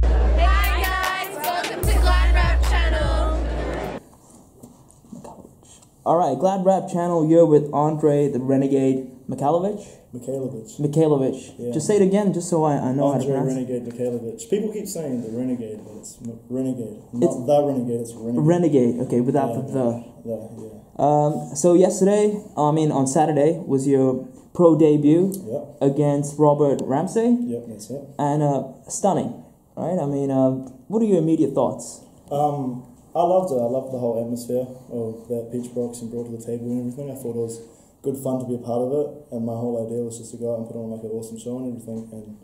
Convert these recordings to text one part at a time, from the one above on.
Hi guys, welcome to GladrapChannel. Alright, GladrapChannel, you're with Andrei the Renegade Mikhailovich. Yeah. Just say it again, just so I know how to pronounce it. Renegade Mikhailovich. People keep saying the Renegade, but it's Renegade. Not the Renegade, it's Renegade. Renegade, okay, without so yesterday, on Saturday, was your pro debut against Robert Ramsay. Yep, that's it. And stunning, right? What are your immediate thoughts? I loved it. I loved the whole atmosphere of that peach boxing brought to the table and everything. I thought it was good fun to be a part of it, and my whole idea was just to go out and put on like an awesome show and everything, and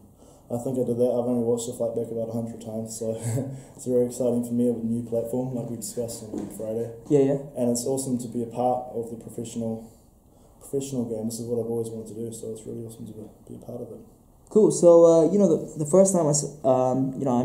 I think I did that. I've only watched the fight back about 100 times, so it's very exciting for me with a new platform like we discussed on Friday. Yeah. And it's awesome to be a part of the professional game. This is what I've always wanted to do, so it's really awesome to be a part of it. Cool. So the first time I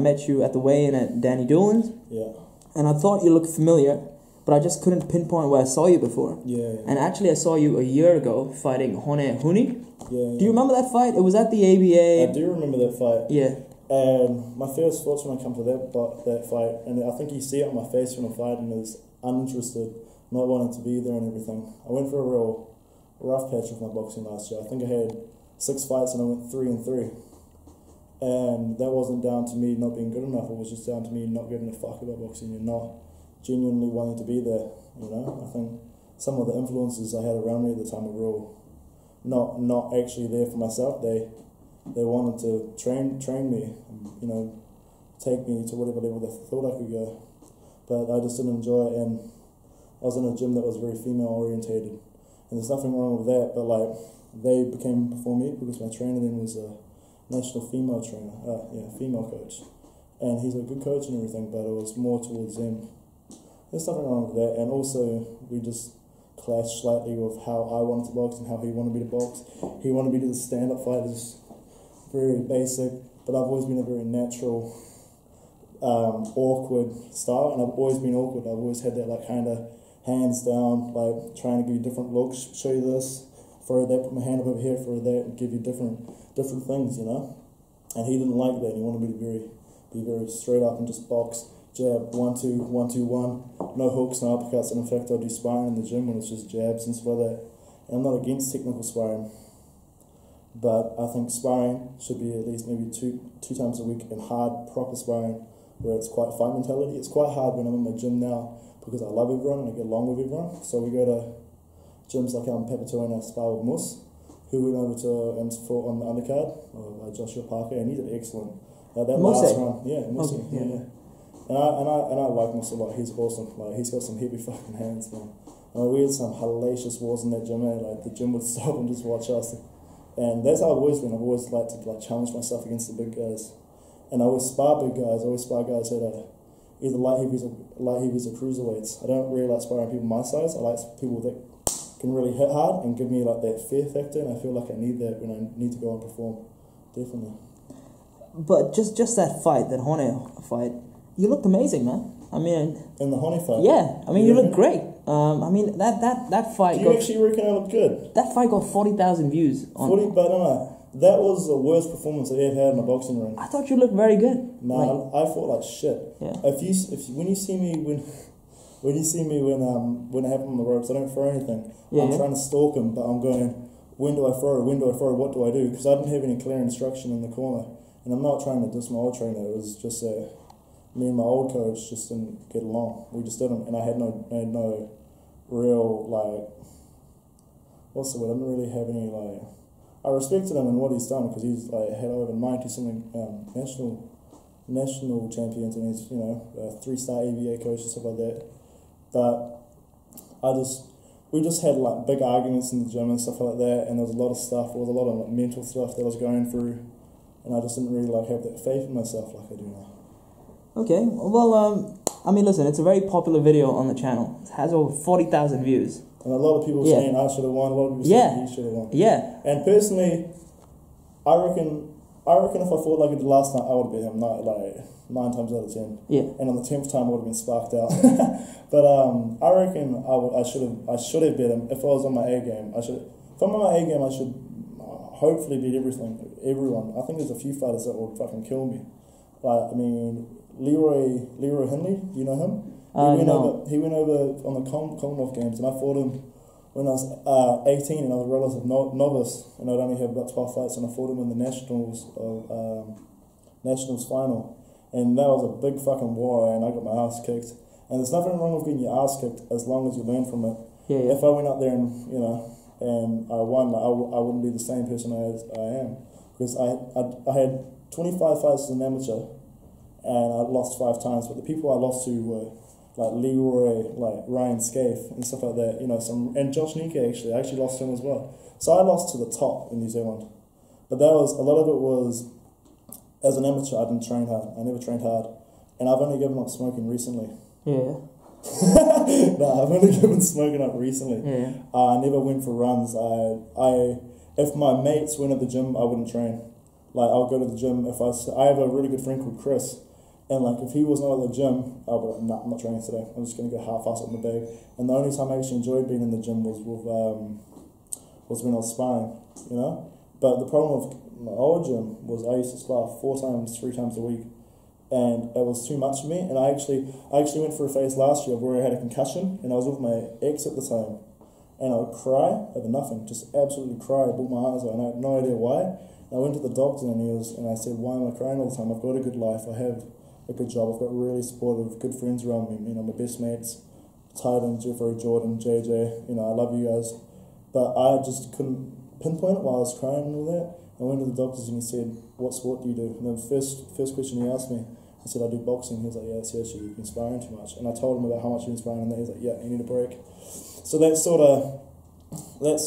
met you at the weigh-in at Danny Doolan's. Yeah. And I thought you looked familiar, but I just couldn't pinpoint where I saw you before. Yeah. And actually, I saw you a year ago fighting Hone Huni. Yeah. Do you remember that fight? It was at the ABA. I do remember that fight. Yeah. And my first thoughts when I come to that fight, and I think you see it on my face when I'm fighting, is uninterested, not wanting to be there and everything. I went for a real rough patch with my boxing last year. I think I had 6 fights and I went 3-3. And that wasn't down to me not being good enough, it was just down to me not giving a fuck about boxing and not genuinely wanting to be there, I think some of the influences I had around me at the time were real not actually there for myself. They wanted to train me, take me to whatever level they thought I could go. But I just didn't enjoy it, and I was in a gym that was very female orientated. And there's nothing wrong with that, but they became before me because my trainer then was a national female female coach. And he's a good coach and everything, but it was more towards them. There's nothing wrong with that. And also, we just clashed slightly with how I wanted to box and how he wanted me to box. He wanted me to do the stand-up fight, is very basic, but I've always been a very natural, awkward style, and I've always been awkward. I've always had that kind of hands down, trying to give you different looks, show you this, throw that, put my hand up over here, throw that, and give you different things, And he didn't like that. He wanted me to be very straight up and just box, jab, 1-2, 1-2-1, no hooks, no uppercuts. And in fact, I do sparring in the gym when it's just jabs and stuff like that. And I'm not against technical sparring, but I think sparring should be at least maybe two times a week, and hard, proper sparring where it's quite fight mentality. It's quite hard when I'm in my gym now because I love everyone and I get along with everyone. So we go to gyms like Papatoa and I spar with Mus, who went over to and fought on the undercard by Joshua Parker, and he did excellent. That last round, Musi, yeah. And I like Mus a lot. He's awesome. He's got some heavy fucking hands, man. And we had some hellacious wars in that gym. The gym would stop and just watch us. And that's how I've always been. I've always liked to challenge myself against the big guys. And I always spar big guys. I always spar guys that are either light heavies or cruiserweights. I don't really like sparring people my size. I like people that can really hit hard and give me that fear factor, and I feel like I need that when I need to go and perform. Definitely. But just that fight, that Hone fight, you looked amazing, man. In the Hone fight? Yeah, you looked great. That fight. Do you actually reckon I looked good? That fight got 40,000 views. 40, but no. That was the worst performance I've ever had in a boxing ring. I thought you looked very good. No, I fought like shit. Yeah. When you see me when it happened on the ropes, I don't throw anything. Yeah. I'm trying to stalk him, but I'm going, when do I throw? When do I throw? What do I do? Because I didn't have any clear instruction in the corner. And I'm not trying to diss my old trainer. It was just me and my old coach just didn't get along. We just didn't. And I had no real, what's the word? I didn't really have any, I respected him and what he's done, because he's had over 90-something national champions, and he's, 3-star AVA coach and stuff like that. But we just had big arguments in the gym and stuff like that, and there was a lot of stuff, there was a lot of mental stuff that I was going through, and I just didn't really have that faith in myself like I do now. Okay, well, listen, it's a very popular video on the channel. It has over 40,000 views. And a lot of people saying I should have won, a lot of people saying he should have won. Yeah. And personally, I reckon if I fought like I did last night, I would have beat him 9 times out of 10. Yeah. And on the 10th time, I would have been sparked out. But I reckon I should have beat him if I was on my A game. If I'm on my A game, I should hopefully beat everyone. I think there's a few fighters that will fucking kill me. Like, I mean, Leroy Hindley, do you know him? He went over on the Commonwealth Games, and I fought him when I was 18, and I was a relative novice, and I'd only have about 12 fights, and I fought him in the Nationals final, and that was a big fucking war, and I got my ass kicked. And there's nothing wrong with getting your ass kicked as long as you learn from it. Yeah. If I went out there and and I won, I wouldn't be the same person as I am, because I had 25 fights as an amateur, and I lost 5 times. But the people I lost to were like Leroy, like Ryan Scaife and stuff like that. And Josh Nika actually. I actually lost to him as well. So I lost to the top in New Zealand. But a lot of it was, as an amateur, I didn't train hard. I never trained hard, and I've only given up smoking recently. Yeah. No, I've only given smoking up recently. Yeah. I never went for runs. If my mates went at the gym, I wouldn't train. Like, I'll go to the gym if I have a really good friend called Chris, and like if he was not at the gym, I'll be like, nah, I'm not training today. I'm just gonna go half-ass up in the bag. And the only time I actually enjoyed being in the gym was when I was sparring, But the problem with my old gym was I used to spar 3 times a week, and it was too much for me. And I actually went through a phase last year where I had a concussion, and I was with my ex at the time, and I would cry over nothing, just absolutely cry, bawl my eyes out, and I had no idea why. And I went to the doctor, and I said, why am I crying all the time? I've got a good life, I have a good job, I've got really supportive, good friends around me, my best mates, Tyden, Jeffrey, Jordan, JJ, I love you guys. But I just couldn't pinpoint it while I was crying and all that. I went to the doctors, and he said, what sport do you do? And the first question he asked me, I said, I do boxing. He was like, yeah, seriously, you've been sparring too much. And I told him about how much you've been sparring, and he was like, yeah, you need a break. So that sort of led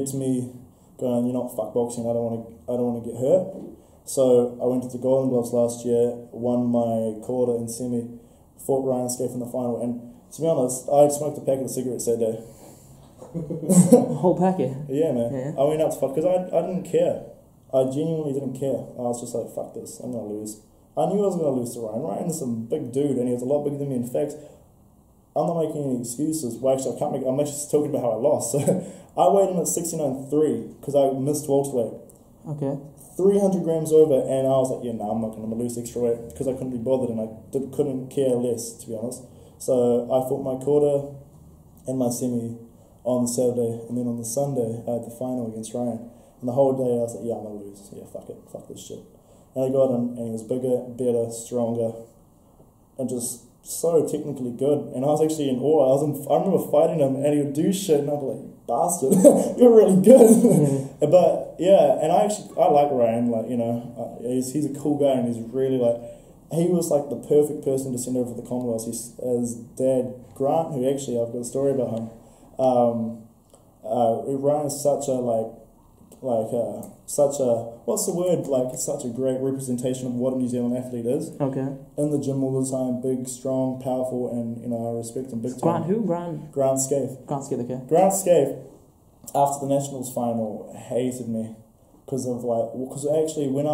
to me going, fuck boxing, I don't want to get hurt. So I went to the Golden Gloves last year, won my quarter and semi, fought Ryan Scaife in the final, and to be honest, I had smoked a packet of cigarettes that day. A whole packet? Yeah, man. Yeah. I went out to fight because I didn't care. I genuinely didn't care. I was just like, fuck this, I'm going to lose. I knew I was going to lose to Ryan. Ryan's a big dude, and he was a lot bigger than me. In fact, I'm not making any excuses. Well, actually, I'm actually talking about how I lost. So I weighed in at 69.3 because I missed welterweight. Okay. 300 grams over, and I was like, yeah, I'm not going to lose extra weight because I couldn't be bothered, and I couldn't care less, to be honest. So I fought my quarter and my semi on Saturday, and then on the Sunday I had the final against Ryan. And the whole day I was like, yeah, I'm going to lose. Yeah, fuck it. Fuck this shit. And I got him, and he was bigger, better, stronger, and just so technically good. And I was actually in awe. I remember fighting him, and he would do shit, and I'd be like, bastard, you're really good. But yeah, and I like Ryan. Like, he's a cool guy, and he's really he was like the perfect person to send over for the Commonwealth. His dad Grant, who actually I've got a story about him. Ryan is such a such a great representation of what a New Zealand athlete is. Okay. In the gym all the time, big, strong, powerful, and I respect him big time. Grant who? Grant Scaife. Grant Scaife, okay. Grant Scaife, after the Nationals final, hated me because actually what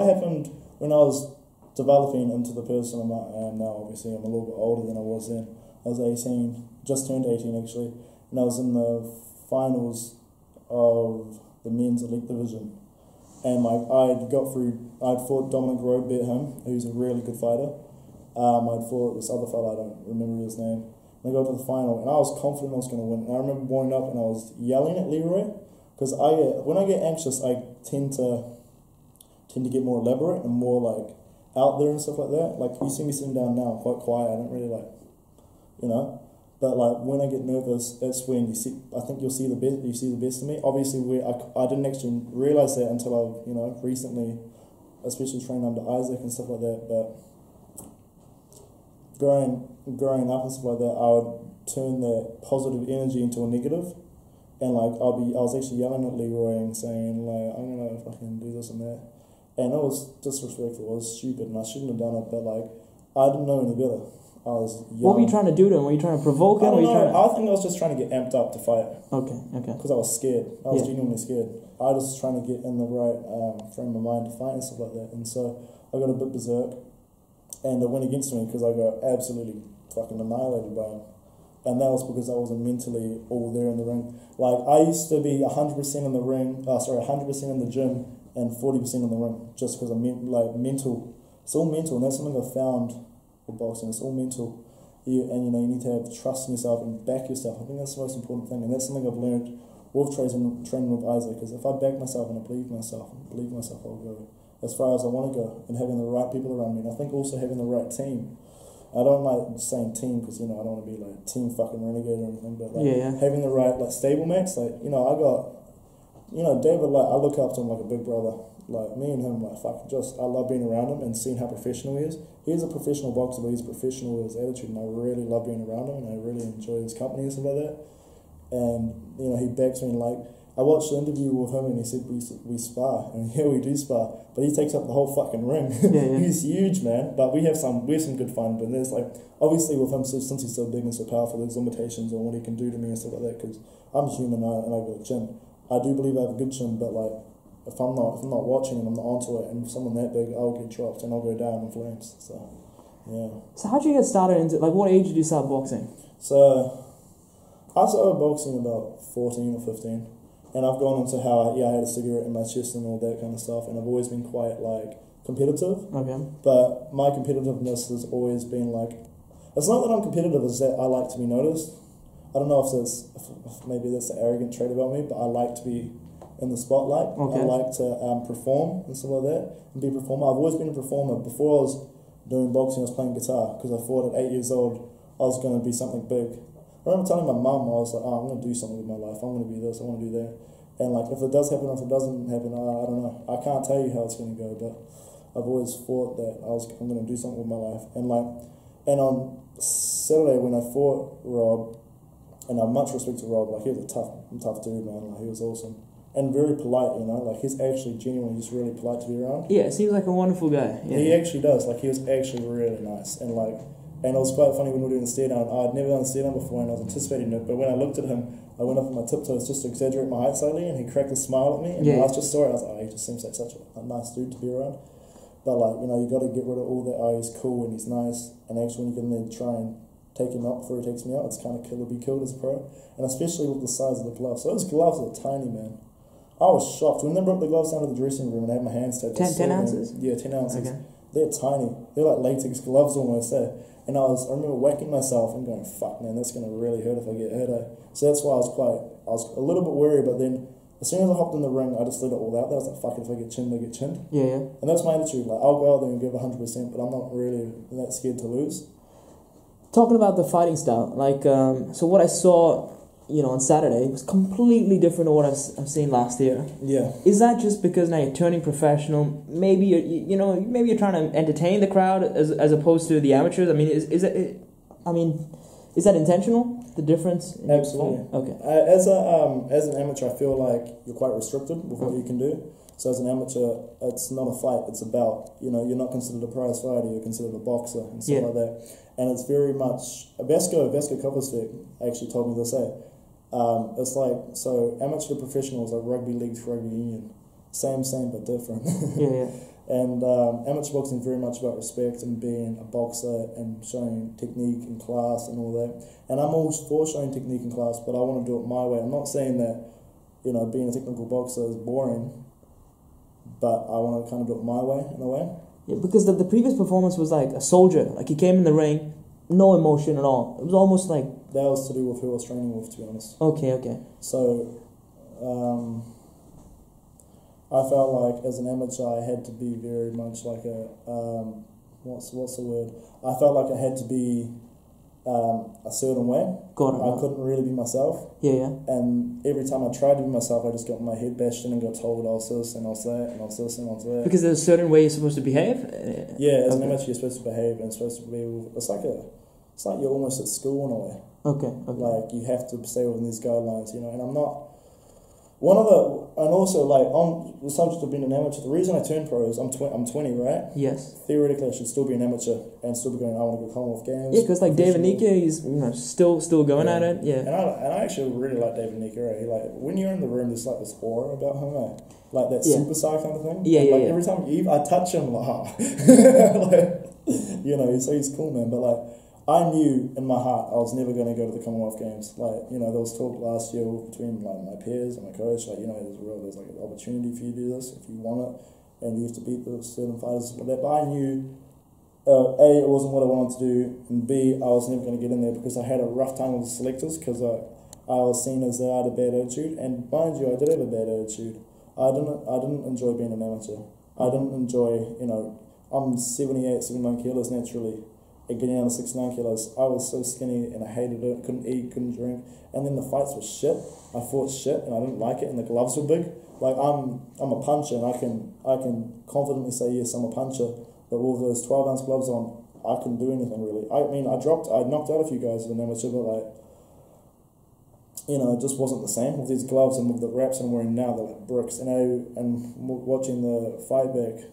happened when I was developing into the person I am now. Obviously, I'm a little bit older than I was then. I was 18, just turned 18 actually, and I was in the finals of the men's elite division, and I'd fought Dominic Rowe, beat him, who's a really good fighter. I'd fought this other fella, I don't remember his name, and I got to the final, and I was confident I was going to win. And I remember warming up, and I was yelling at Leroy, because when I get anxious, I tend to get more elaborate and more out there and stuff like that. Like, you see me sitting down now, quite quiet, I don't really But when I get nervous, that's when I think you'll see the best. You see the best of me. Obviously, I didn't actually realize that until I've recently, especially trained under Isaac and stuff like that. But growing up and stuff like that, I would turn that positive energy into a negative, and I was actually yelling at Leroy and saying I'm gonna fucking do this and that, and it was disrespectful. It was stupid, and I shouldn't have done it. But I didn't know any better. I was young. What were you trying to do to him? Were you trying to provoke him? I think I was just trying to get amped up to fight. Okay. Because I was scared. I was genuinely scared. I was just trying to get in the right frame of mind to fight and stuff like that. And so I got a bit berserk, and it went against me because I got absolutely fucking annihilated by him. And that was because I wasn't mentally all there in the ring. Like, I used to be 100% in the ring, 100% in the gym and 40% in the ring, just because I'm mental. It's all mental, and that's something I found with boxing. It's all mental. You need to have trust in yourself and back yourself. I think that's the most important thing, and that's something I've learned with training with Isaac, because if I back myself and I believe myself, I'll go as far as I want to go, and having the right people around me. And I think also having the right team. I don't like saying team because, I don't want to be like team fucking Renegade or anything, but having the right stable mates, I got, David, I look up to him like a big brother. Like, me and him, I love being around him and seeing how professional he is. He's a professional boxer, but he's professional with his attitude, and I really love being around him, and I really enjoy his company and stuff like that. And, he backs me, I watched the interview with him and he said we spar, and we do spar, but he takes up the whole fucking ring. He's huge, man, but we have some good fun, but there's obviously with him, since he's so big and so powerful, there's limitations on what he can do to me and stuff like that, because I'm human and I got a chin. I do believe I have a good chin, but if I'm not watching and I'm not onto it, and with someone that big, I'll get dropped and I'll go down in flames. So, yeah. So how did you get started into, what age did you start boxing? So, I started boxing about 14 or 15. And I've gone into how I had a cigarette in my chest and all that kind of stuff, and I've always been quite competitive. Okay. But my competitiveness has always been it's not that I'm competitive, it's that I like to be noticed. I don't know if maybe that's an arrogant trait about me, but I like to be in the spotlight. Okay. I like to perform and stuff like that, and be a performer. I've always been a performer. Before I was doing boxing, I was playing guitar, because I thought at 8 years old I was going to be something big. I remember telling my mum, I was like, I'm going to do something with my life. I'm going to be this, I want to do that. And if it does happen, if it doesn't happen, I don't know. I can't tell you how it's going to go, but I've always thought that I'm going to do something with my life. And on Saturday when I fought Rob, and I have much respect to Rob, he was a tough dude, man. He was awesome. And very polite, he's actually genuinely just really polite to be around. Yeah, seems like a wonderful guy. Yeah. He actually does. He was actually really nice. And it was quite funny when we were doing the stare down. I'd never done a stare down before, and I was anticipating it. But when I looked at him, I went up on my tiptoes just to exaggerate my height slightly, and he cracked a smile at me. And I just saw it. I was like, he just seems like such a nice dude to be around. But you got to get rid of all that. He's cool and he's nice. And actually, when you get in there to try and take him out before he takes me out, it's kind of kill or be killed as a pro. And especially with the size of the gloves. So those gloves are tiny, man. I was shocked when they brought the gloves down to the dressing room and I had my hands taped. 10 ounces? Yeah, 10 ounces. Okay. They're tiny. They're like latex gloves almost there. And I remember whacking myself and going, fuck, man, that's going to really hurt if I get hurt. So that's why I was a little bit worried, but then as soon as I hopped in the ring, I just let it all out there. I was like, fuck it, if I get chinned, I get chinned. Yeah. And that's my attitude. I'll go out there and give 100%, but I'm not really that scared to lose. Talking about the fighting style, so what I saw, on Saturday was completely different to what I've seen last year. Yeah. Is that just because now you're turning professional? Maybe you're trying to entertain the crowd as opposed to the amateurs. I mean, is that intentional? The difference? Absolutely. Okay. As an amateur, I feel like you're quite restricted with what you can do. So as an amateur, it's not a fight. It's about you're not considered a prize fighter. You're considered a boxer and stuff like that. And it's very much Vasco Kovacic actually told me this. It's so amateur to professional is like rugby league to rugby union. Same but different. Yeah. And amateur boxing is very much about respect and being a boxer and showing technique and class and all that. And I'm all for showing technique and class, but I want to do it my way. I'm not saying that being a technical boxer is boring, but I want to kind of do it my way in a way. Yeah, because the previous performance was like a soldier. He came in the ring, no emotion at all. It was almost like... That was to do with who I was training with, to be honest. Okay. So, I felt like as an amateur I had to be very much like a... what's the word? I felt like I had to be a certain way. I couldn't really be myself. Yeah. And every time I tried to be myself, I just got my head bashed in and got told I was this and I was that and I was this and I was that. Because there's a certain way you're supposed to behave? Yeah, as an amateur you're supposed to behave and it's supposed to be... It's like you're almost at school in a way. Okay. You have to stay within these guidelines, and I'm not... And also, on the subject of being an amateur, the reason I turned pro is I'm 20, right? Yes. Theoretically, I should still be an amateur and still be going, I want to go Commonwealth Games. Yeah, because David Nika, he's still going at it. Yeah. And I actually really like David Nika. When you're in the room, there's this aura about him, like that super star kind of thing. Yeah, and every time I touch him, so he's cool, man. But I knew in my heart I was never going to go to the Commonwealth Games. Like, you know, there was talk last year between like my peers and my coach, like, you know, there's like an opportunity for you to do this if you want it, and you have to beat the certain fighters like that. But I knew, A, it wasn't what I wanted to do, and B, I was never going to get in there because I had a rough time with the selectors because I was seen as that I had a bad attitude, and mind you, I did have a bad attitude. I didn't enjoy being an amateur. I didn't enjoy, you know, I'm 78, 79 kilos naturally. And getting down to 69 kilos, I was so skinny and I hated it. Couldn't eat, couldn't drink, and then the fights were shit. I fought shit and I didn't like it, and the gloves were big. Like I'm a puncher, and I can confidently say yes, I'm a puncher. But with those 12-ounce gloves on, I couldn't do anything really. I mean, I knocked out a few guys as an amateur, but like, you know, it just wasn't the same with these gloves and with the wraps I'm wearing now. They're like bricks. And watching the fight back,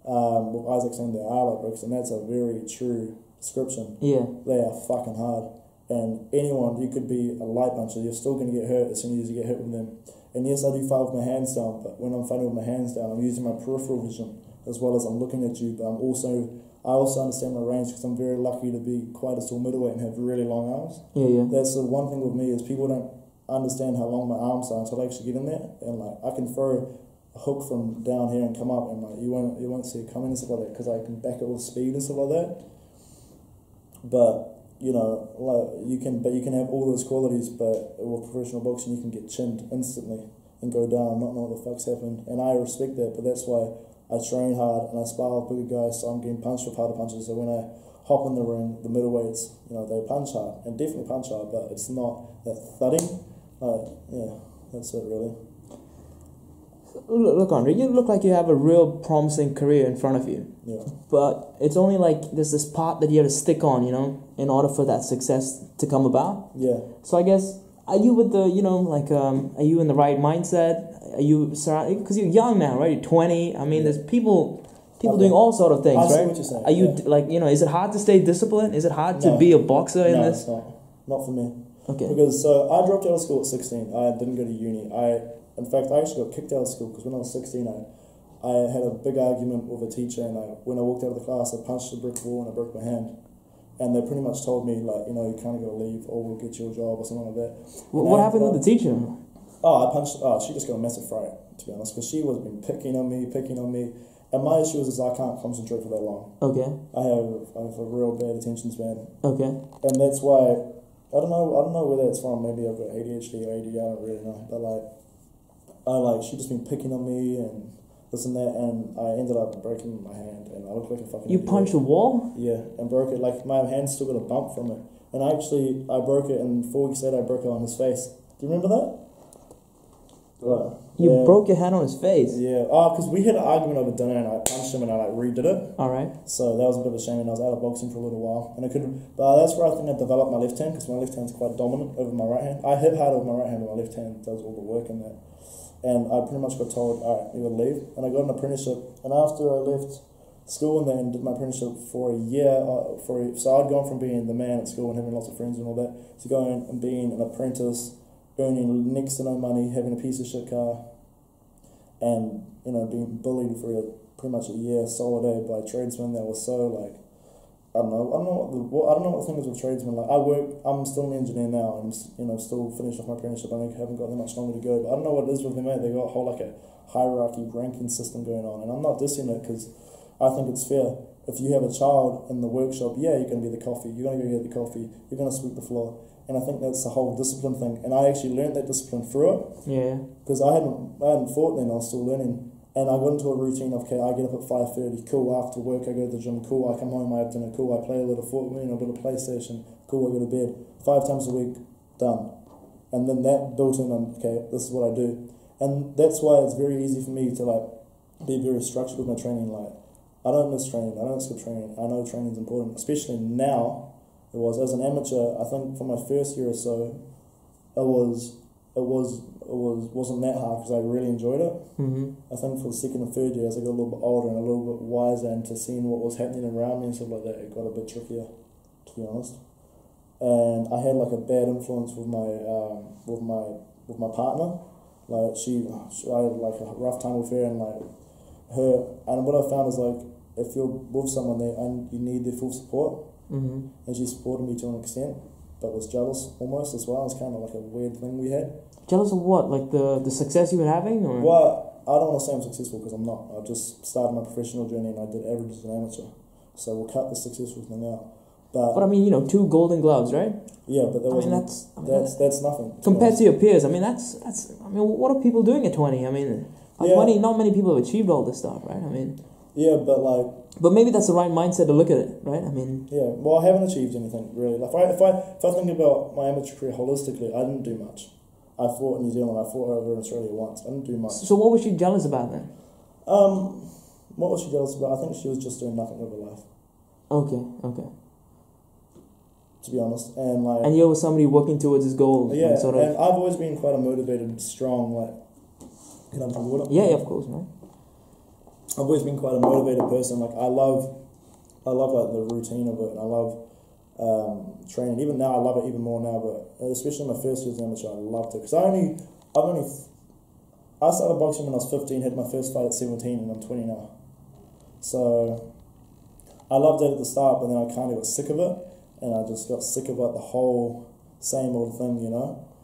with Isaac saying they are like bricks, and that's a very true description. Yeah. They are fucking hard. And anyone, you could be a light puncher, you're still going to get hurt as soon as you get hit with them. And yes, I do fight with my hands down, but when I'm fighting with my hands down, I'm using my peripheral vision as well as I'm looking at you, but I also understand my range because I'm very lucky to be quite a tall middleweight and have really long arms. Yeah. That's the one thing with me is people don't understand how long my arms are until I actually get in there. And like, I can throw a hook from down here and come up, and like you won't see it coming and stuff like that because I can back it with speed and stuff like that. But you know, like you can have all those qualities, but with professional boxing you can get chinned instantly and go down and not know what the fuck's happened. And I respect that, but that's why I train hard and I spar with bigger guys, so I'm getting punched with harder punches. So when I hop in the ring, the middleweights, you know, they punch hard and definitely punch hard, but it's not that thudding. Yeah, that's it really. Look, Andre, you look like you have a real promising career in front of you. Yeah. But it's only like there's this part that you have to stick on, you know, in order for that success to come about. Yeah. So I guess, are you with the, you know, like, are you in the right mindset? Are you surrounded, because you're young now, right? You're 20. I mean, there's people doing all sort of things, I see right? what you're saying. Are you, like, you know, is it hard to stay disciplined? Is it hard to be a boxer in this? No, it's not for me. Okay. Because I dropped out of school at 16. I didn't go to uni. In fact, I actually got kicked out of school because when I was 16, I had a big argument with a teacher, and when I walked out of the class, I punched a brick wall and I broke my hand. And they pretty much told me, like, you know, you kind of got to leave or we'll get you a job or something like that. What happened with the teacher? She just got a massive fright, to be honest, because she was been picking on me. And my issue is I can't concentrate for that long. Okay. I have a real bad attention span. Okay. And that's why, I don't know where that's from. Maybe I've got ADHD or ADD, I don't really know. But she just been picking on me and this and that, and I ended up breaking my hand, and I looked like a fucking idiot. Punched a wall? Yeah, and broke it. Like, my hand's still got a bump from it. And I broke it, and 4 weeks later I broke it on his face. Do you remember that? Right. You broke your hand on his face? Yeah. Because we had an argument over dinner, and I punched him, and I redid it. Alright. So that was a bit of a shame, and I was out of boxing for a little while. And I couldn't, but that's where I think I developed my left hand, because my left hand's quite dominant over my right hand. I hit hard with my right hand, and my left hand does all the work in that. And I pretty much got told, alright, you gotta leave. And I got an apprenticeship. And after I left school and then did my apprenticeship for a year, so I'd gone from being the man at school and having lots of friends and all that, to going and being an apprentice, earning next to no money, having a piece of shit car, and, you know, being bullied for pretty much a year solid by tradesmen that was so, like, I don't know what the thing is with tradesmen. Like, I'm still an engineer now, and I'm, you know, still finished off my apprenticeship. I haven't got that much longer to go, but I don't know what it is with them, mate. They got a whole, like, a hierarchy ranking system going on, and I'm not dissing it because I think it's fair. If you have a child in the workshop, yeah, you're going to be the coffee. You're going to go get the coffee. You're going to sweep the floor, and I think that's the whole discipline thing. And I actually learned that discipline through it. Yeah. Because I hadn't fought then. I was still learning. And I got into a routine of, okay, I get up at 5:30, cool, after work I go to the gym, cool, I come home, I have dinner, cool, I play a little football, a bit of PlayStation, cool, I go to bed, 5 times a week, done. And then that built in on, okay, this is what I do. And that's why it's very easy for me to, like, be very structured with my training. Like, I don't miss training, I don't skip training, I know training's important, especially now. It was, as an amateur, I think for my first year or so, it wasn't that hard because I really enjoyed it. Mm-hmm. I think for the second and third year, as I got a little bit older and a little bit wiser into seeing what was happening around me and stuff like that, it got a bit trickier, to be honest. And I had like a bad influence with my partner. Like I had like a rough time with her, and like her. And what I found is like if you're with someone there and you need their full support, and she supported me to an extent, but was jealous almost as well. It's kind of like a weird thing we had. Jealous of what? Like the success you were having? Or? Well, I don't want to say I'm successful because I'm not. I just started my professional journey and I did average as an amateur. So we'll cut the successful thing out. But I mean, 2 golden gloves, right? Yeah, but that's nothing. Compared to your peers, I mean, that's. I mean, what are people doing at 20? I mean, at 20, not many people have achieved all this stuff, right? I mean. Yeah, but like. But maybe that's the right mindset to look at it, right? I mean. Yeah, well, I haven't achieved anything really. Like, if I think about my amateur career holistically, I didn't do much. I fought in New Zealand. I fought over in Australia once. I didn't do much. So what was she jealous about then? What was she jealous about? I think she was just doing nothing with her life. Okay. To be honest, and you're with somebody working towards his goal. Yeah, and I've always been quite a motivated, strong, can I have some water? Yeah, of course, man. I've always been quite a motivated person. Like I love like the routine of it, and I love training. Even now, I love it even more now. But especially my first year as amateur, I loved it because I started boxing when I was 15, had my first fight at 17, and I'm 20 now. So I loved it at the start, but then I kind of got sick of it, and I just got sick of the whole same old thing,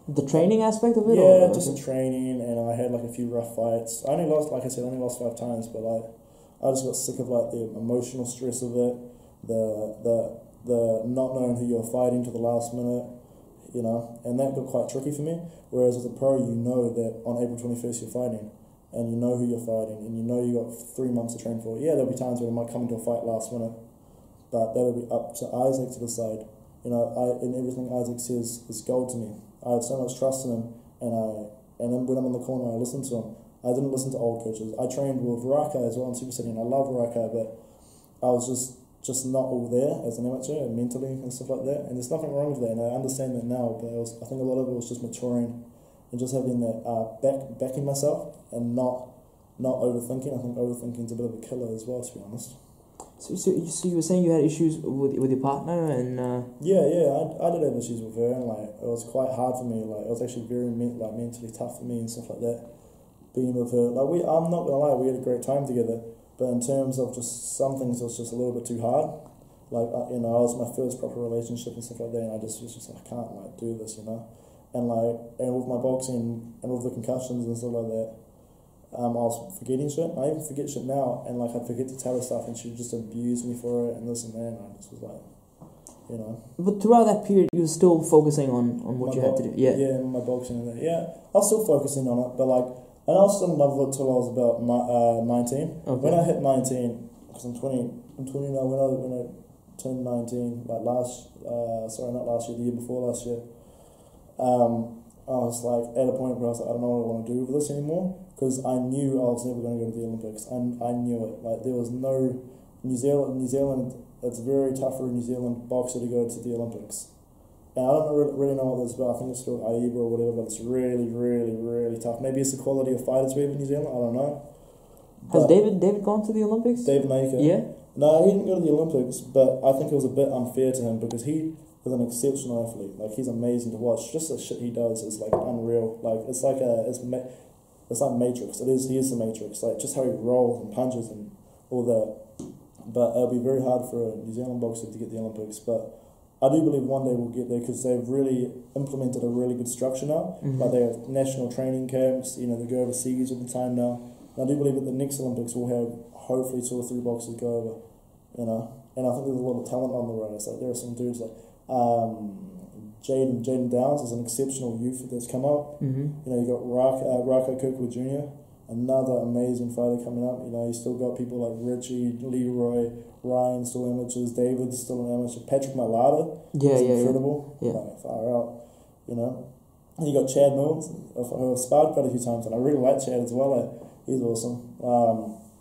The training aspect of it? Yeah, just the training, and I had a few rough fights. I only lost 5 times, but I just got sick of the emotional stress of it, the not knowing who you're fighting to the last minute, and that got quite tricky for me. Whereas as a pro, you know that on April 21st you're fighting, and you know who you're fighting, and you know you got 3 months to train for. Yeah, there'll be times where I might come into a fight last minute, but that'll be up to Isaac to decide. And everything Isaac says is gold to me. I have so much trust in him, and then when I'm in the corner, I listen to him. I didn't listen to old coaches. I trained with Raka as well in Super City, and I love Raka, but I was just not all there as an amateur and mentally and stuff like that. And there's nothing wrong with that, and I understand that now. But I think a lot of it was just maturing and just having that backing myself and not overthinking. I think overthinking's a bit of a killer as well, to be honest. So you were saying you had issues with your partner and. Yeah, I did have issues with her, and it was quite hard for me. It was actually very mentally tough for me and stuff like that. Being with her, I'm not gonna lie, we had a great time together. But in terms of just some things, it was just a little bit too hard. I was my first proper relationship and stuff like that, and I just was I can't do this, And with my boxing and with the concussions and stuff like that, I was forgetting shit. I even forget shit now, and I'd forget to tell her stuff, and she'd just abuse me for it and this and that. And I just was But throughout that period, you were still focusing on what you had to do. Yeah, my boxing and that. Yeah, I was still focusing on it, but and I was still in love with it till I was about 19. Okay. When I hit 19, because I'm 20 now. When I turned 19, not last year, the year before last year, I was at a point where I was I don't know what I want to do with this anymore, because I knew I was never going to go to the Olympics. I knew it. There was no New Zealand. It's very tough for a New Zealand boxer to go to the Olympics. And I don't really know what this is about. I think it's called AIBA or whatever, but it's really, really, really tough. Maybe it's the quality of fighters we have in New Zealand. I don't know. Has David gone to the Olympics? David Naker. Yeah. No, he didn't go to the Olympics, but I think it was a bit unfair to him because he is an exceptional athlete. He's amazing to watch. Just the shit he does is unreal. It's like Matrix. He is the Matrix. Just how he rolls and punches and all that. But it'll be very hard for a New Zealand boxer to get the Olympics. But I do believe one day we'll get there because they've really implemented a really good structure now. Mm-hmm. They have national training camps. They go overseas all the time now. And I do believe at the next Olympics we'll have hopefully 2 or 3 boxers go over. And I think there's a lot of talent on the rise. There are some dudes Jaden Downs is an exceptional youth that's come up. Mm-hmm. You got Rako Kirkwood Jr., another amazing fighter coming up. You still got people like Richie, Leroy, Ryan still amateurs, David's still an amateur, Patrick Malata is incredible. Yeah. Far out. And you got Chad Mills, who I've sparred quite a few times, and I really like Chad as well. He's awesome.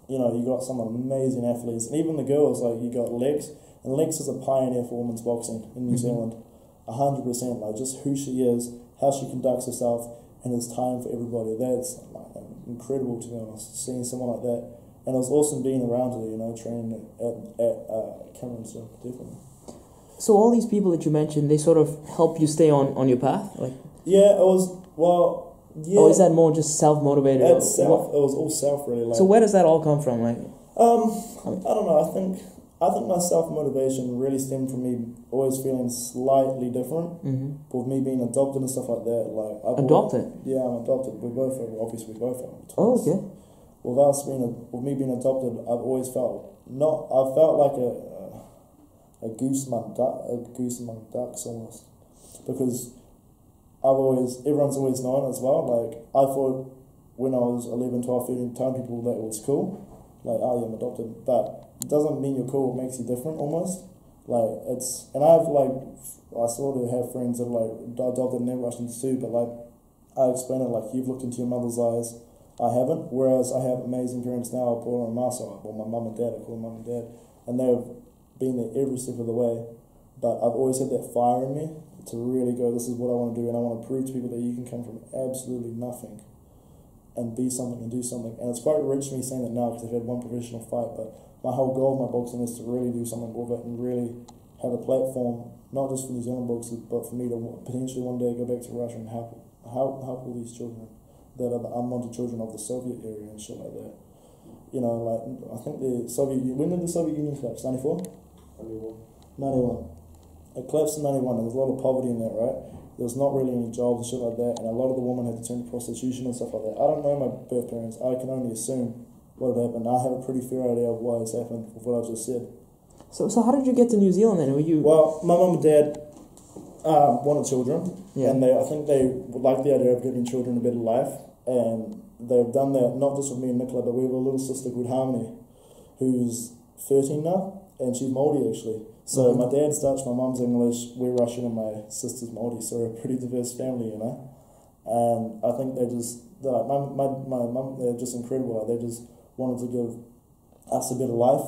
You got some amazing athletes, and even the girls, you got Lex, and Lex is a pioneer for women's boxing in New Zealand. 100%, just who she is, how she conducts herself, and there's time for everybody. That's incredible, to be honest, seeing someone like that. And it was awesome being around her, training at Cameron, so definitely. So all these people that you mentioned, they sort of help you stay on your path? Yeah, it was, yeah. Or is that more just self-motivated? It was all self, really. So where does that all come from? I don't know. I think my self motivation really stemmed from me always feeling slightly different. With me being adopted and stuff like that. Like adopted. Yeah, I'm adopted. We both are obviously we both are. Oh, okay. With me being adopted, I've always felt like a goose among ducks almost, because everyone's always known as well. Like I thought when I was 11, 12, 13, telling people that it was cool, like I'm adopted, but it doesn't mean you're cool. It makes you different almost. Like and I sort of have friends that are like adopted and they're Russians too, but like I explain it like you've looked into your mother's eyes. I haven't, whereas I have amazing parents now. I call them Masa, or my mum and dad. I call them mum and dad, and they've been there every step of the way. But I've always had that fire in me to really go, this is what I want to do, and I want to prove to people that you can come from absolutely nothing and be something and do something. And it's quite rich me saying that now because I've had one professional fight, but my whole goal of my boxing is to really do something with it and really have a platform, not just for New Zealand boxers, but for me to potentially one day go back to Russia and help all these children that are the unwanted children of the Soviet area and shit like that. You know, like, I think when did the Soviet Union collapse? 94? 91. It collapsed in 91. There was a lot of poverty in that, right? There was not really any jobs and shit like that, and a lot of the women had to turn to prostitution and stuff like that. I don't know my birth parents. I can only assume what had happened. I have a pretty fair idea of why it's happened with what I've just said. So how did you get to New Zealand then? Well, my mum and dad wanted children, and I think they would like the idea of giving children a better life, and they've done that not just with me and Nicola, but we have a little sister called Harmony, who's 13 now, and she's Māori actually. So my dad's Dutch, my mum's English, we're Russian, and my sister's Māori, so we're a pretty diverse family, you know. And I think my mum, they're just incredible. They just wanted to give us a better life,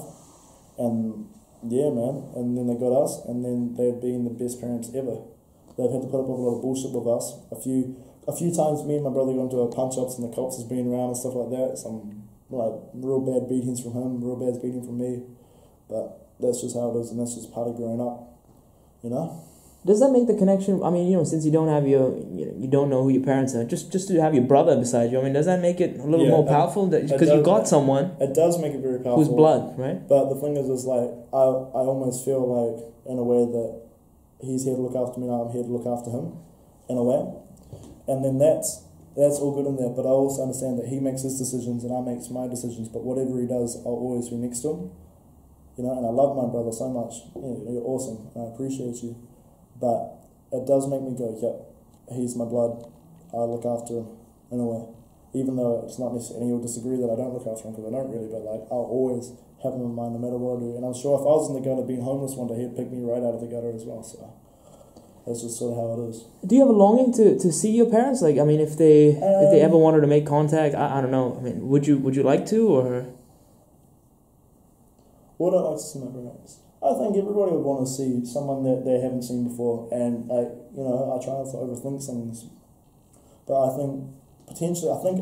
and yeah, man. And then they got us, and then they've been the best parents ever. They've had to put up with a lot of bullshit with us. A few times me and my brother got into a punch-ups and the cops has been around and stuff like that. Some like real bad beatings from him, real bad beating from me. But that's just how it is, and that's just part of growing up, you know? Does that make the connection? I mean, since you don't have you don't know who your parents are, just to have your brother beside you, I mean, does that make it a little more powerful? Because you got someone. It does make it very powerful. Who's blood, right? But the thing is like, I almost feel like, in a way, that he's here to look after me, and I'm here to look after him, in a way. And then that's all good in that, but I also understand that he makes his decisions and I make my decisions, but whatever he does, I'll always be next to him. You know, and I love my brother so much. You're awesome, and I appreciate you. But it does make me go, yep, he's my blood. I look after him, in a way. Even though it's not necessarily, and he'll disagree that I don't look after him, because I don't really, but like, I'll always have him in mind no matter what I do. And I'm sure if I was in the gutter being homeless one day, he'd pick me right out of the gutter as well, so that's just sort of how it is. Do you have a longing to see your parents? Like, I mean, if they ever wanted to make contact, I don't know. I mean, would you like to, or? Would I like to see my parents? I think everybody would want to see someone that they haven't seen before, and I try not to overthink things. But I think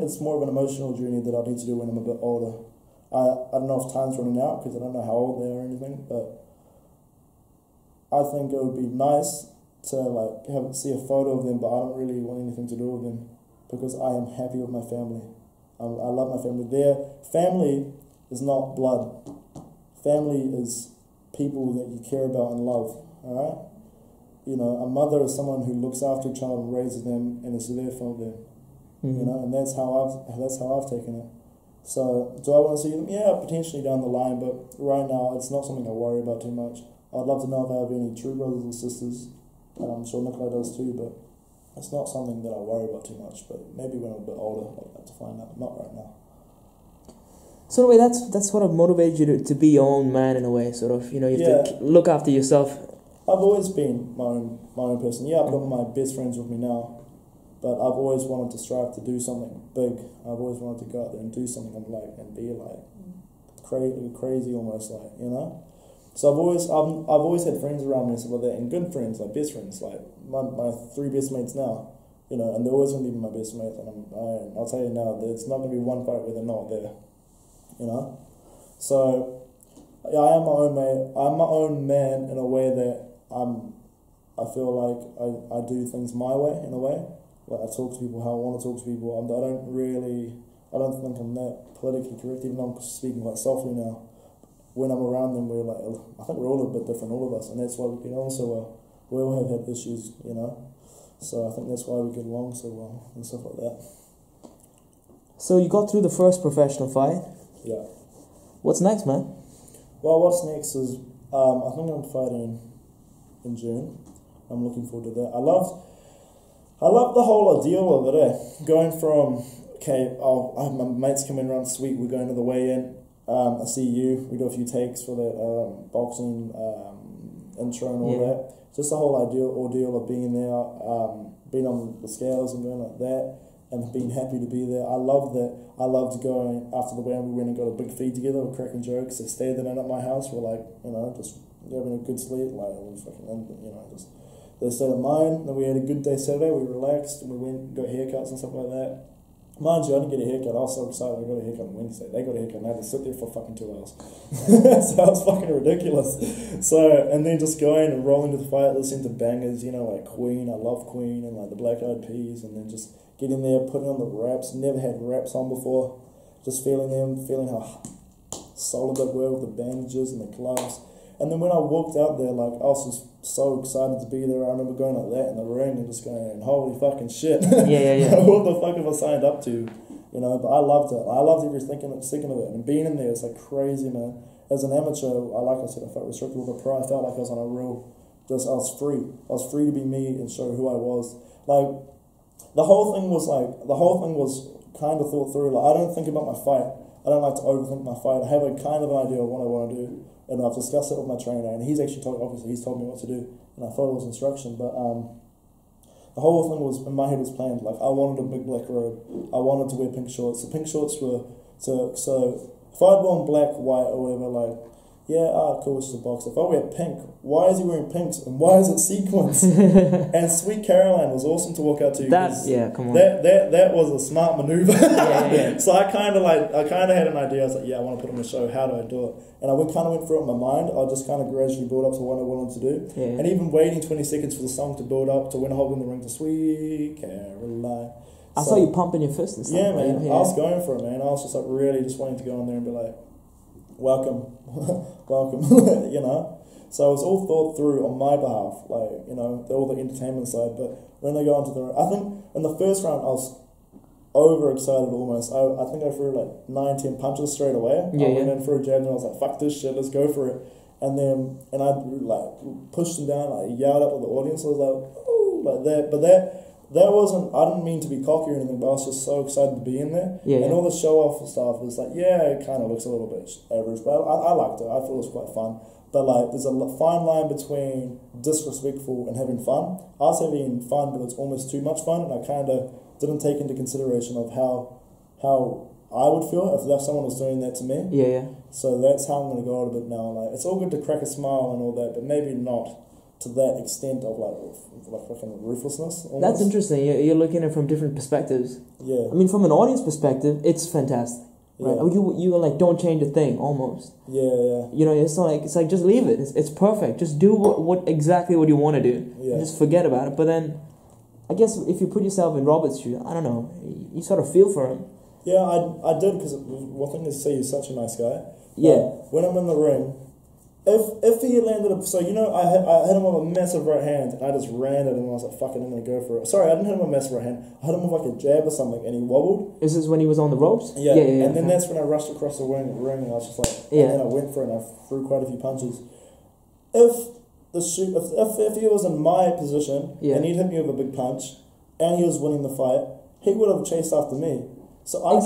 it's more of an emotional journey that I need to do when I'm a bit older. I don't know if time's running out because I don't know how old they are or anything, but I think it would be nice to like see a photo of them, but I don't really want anything to do with them because I am happy with my family. I love my family. Their family is not blood. Family is people that you care about and love, alright? A mother is someone who looks after a child and raises them and is there for them. And that's how I've taken it. So, do I want to see them? Yeah, potentially down the line, but right now it's not something I worry about too much. I'd love to know if I have any true brothers or sisters, and I'm sure Nicola does too, but it's not something that I worry about too much, but maybe when I'm a bit older I'd like to find out, not right now. So in a way, that's sort of motivated you to be your own man in a way, sort of, you have to look after yourself. I've always been my own person. Yeah, I've got my best friends with me now, but I've always wanted to strive to do something big. I've always wanted to go out there and do something and be crazy almost, So I've always had friends around me and stuff like that, and good friends, like best friends, like my three best mates now, and they're always going to be my best mates, and I'll tell you now, there's not going to be one fight where they're not there. So I am my own man. I'm my own man in a way that I feel like I do things my way in a way. Like I talk to people how I want to talk to people. I I don't think I'm that politically correct, even though I'm speaking quite softly now. When I'm around them, we're like, I think we're all a bit different, all of us, and that's why we get on so well. We all have had issues, you know. So I think that's why we get along so well and stuff like that. So you got through the first professional fight. Yeah. What's next, man? Well, what's next is I think I'm fighting in June. I'm looking forward to that. I love the whole ordeal of it. Going from my mates coming around this week. We're going to the weigh-in. I see you. We do a few takes for that boxing intro and all that. Just the whole ordeal of being there, being on the scales and going like that, and being happy to be there. I love that. I loved going after the weigh-in. We went and got a big feed together. We're cracking jokes. They stayed the night at my house. We're like, just having a good sleep. Like, we fucking, just they stayed at mine. Then we had a good day Saturday. We relaxed and we went and got haircuts and stuff like that. Mind you, I didn't get a haircut. I was so excited. I got a haircut on Wednesday. They got a haircut and I had to sit there for fucking 2 hours. So that was fucking ridiculous. So, and then just going and rolling to the fight, listening to bangers, like Queen. I love Queen and like the Black Eyed Peas, and then just getting there, putting on the wraps. Never had wraps on before. Just feeling them, feeling how solid they were with the bandages and the gloves. And then when I walked out there, like, I was just so excited to be there. I remember going like that in the ring and just going, holy fucking shit. Yeah. What the fuck have I signed up to? But I loved it. I loved every second of it. And being in there, it's like crazy, man. As an amateur, like I said, I felt restricted with a pro. I felt like I was on a real, I was free. I was free to be me and show who I was. Like, the whole thing was kind of thought through. Like, I don't think about my fight. I don't like to overthink my fight. I have a kind of an idea of what I want to do. And I've discussed it with my trainer, and he's actually told me what to do, and I thought it was instruction, but the whole thing was, in my head was planned. Like, I wanted a big black robe, I wanted to wear pink shorts. The pink shorts were, so if I'd worn black, white, or whatever, like, yeah, cool, it's just a box. If I wear pink, why is he wearing pinks, and why is it sequins? And Sweet Caroline was awesome to walk out to. Come on. That was a smart maneuver. Yeah. So I kind of had an idea. I was like, yeah, I want to put on a show. How do I do it? And I went through it in my mind. I just kind of gradually build up to what I wanted to do. Yeah. And even waiting 20 seconds for the song to build up to when I hold in the ring to Sweet Caroline. I saw you pumping your fist and stuff. Yeah, man. I was going for it, man. I was just like really just wanting to go in there and be like, welcome. So it was all thought through on my behalf, like, all the entertainment side. But when they go into the ring, I think in the first round I was overexcited almost. I think I threw like 9-10 punches straight away. I went in for a jab and I was like, fuck this shit, let's go for it. And I like pushed him down, like yelled up at the audience. I was like, ooh, like that. But that wasn't, I didn't mean to be cocky or anything, but I was just so excited to be in there. And all the show-off stuff was like, it kind of looks a little bit average, but I liked it. I thought it was quite fun. But like, there's a fine line between disrespectful and having fun. I was having fun, but it's almost too much fun, and I kind of didn't take into consideration of how I would feel if someone was doing that to me. Yeah. So that's how I'm going to go out a bit now. Like, it's all good to crack a smile and all that, but maybe not to that extent of like fucking ruthlessness. Almost. That's interesting. You're looking at it from different perspectives. Yeah. I mean, from an audience perspective, it's fantastic. Right? You like don't change a thing almost. Yeah. It's like just leave it. It's perfect. Just do exactly what you want to do. Yeah. And just forget about it. But then, I guess if you put yourself in Robert's shoes, I don't know. You sort of feel for him. Yeah, I did, because one thing is to say he's such a nice guy. Yeah. When I'm in the ring, if he had landed I hit him with a massive right hand, and I just ran at him and I was like, fuck it, I'm going to go for it. Sorry, I didn't hit him with a massive right hand. I hit him with like a jab or something, and he wobbled. Is this when he was on the ropes? Yeah. And then that's when I rushed across the ring, and I was just like, and then I went for it, and I threw quite a few punches. If he was in my position, and he'd hit me with a big punch, and he was winning the fight, he would have chased after me. So I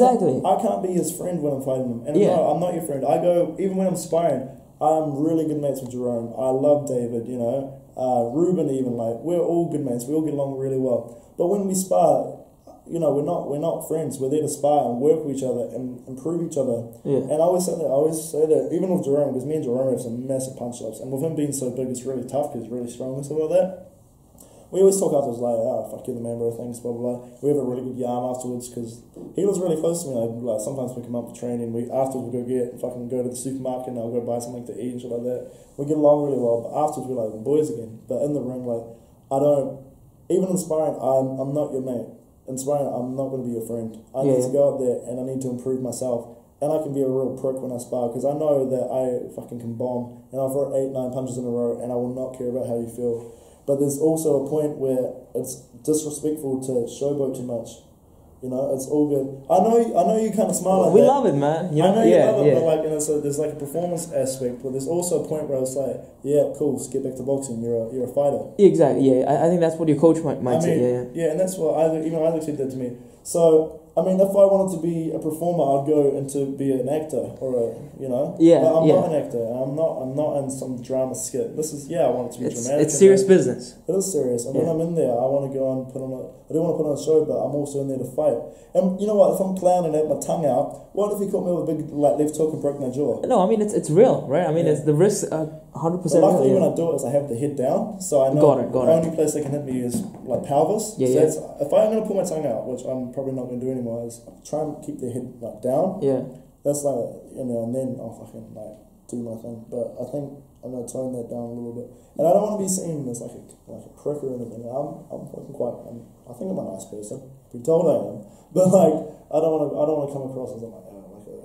can't be his friend when I'm fighting him. And no, I'm not your friend. I go, even when I'm sparring, I'm really good mates with Jerome. I love David, Ruben even, like, we're all good mates. We all get along really well. But when we spar, we're not friends. We're there to spar and work with each other and improve each other. Yeah. And I always say that, even with Jerome, because me and Jerome have some massive punch-ups, and with him being so big, it's really tough because he's really strong and stuff like that. We always talk afterwards like, fuck you, the man, bro, thanks, blah, blah, blah. We have a really good yarn afterwards, because he was really close to me. Like, sometimes we come up for training, afterwards we go go to the supermarket, and I'll go buy something to eat and shit like that. We get along really well, but afterwards we're like boys again. But in the ring, like, I don't, even in sparring, I'm not your mate. inspiring, I'm not going to be your friend. I need to go out there and I need to improve myself. And I can be a real prick when I spar because I know that I fucking can bomb and I'll throw 8-9 punches in a row and I will not care about how you feel. But there's also a point where it's disrespectful to showboat too much. You know, it's all good. I know you kind of smile like we that. love it, man. You know, I know you love it, but like, you know, so there's like a performance aspect, but there's also a point where it's like, yeah, cool, let's get back to boxing. You're a fighter. Exactly. Yeah, I think that's what your coach might say. Yeah, and that's what Isaac said that to me. So I mean, if I wanted to be a performer, I'd go into be an actor or a, you know. Yeah. But I'm not an actor. I'm not in some drama skit. This is I want it to be dramatic. It's serious business. It is serious, and when I'm in there, I want to go and put on a. I do want to put on a show, but I'm also in there to fight. And you know what? If I'm clowning at my tongue out, what if he caught me with a big left hook and broke my jaw? No, I mean it's real, right? I mean it's the risk 100%. Luckily, when I do it, is I have the head down, so I know the only place they can hit me is like pelvis. If I'm going to pull my tongue out, which I'm probably not going to do anymore, is try and keep the head like down. Yeah. That's like, you know, and then I'll fucking like do my thing. But I think I'm going to tone that down a little bit. And I don't want to be seen as like a prick or anything. I'm fucking I think I'm a nice person. Be told I am. But like, I don't want to come across as like an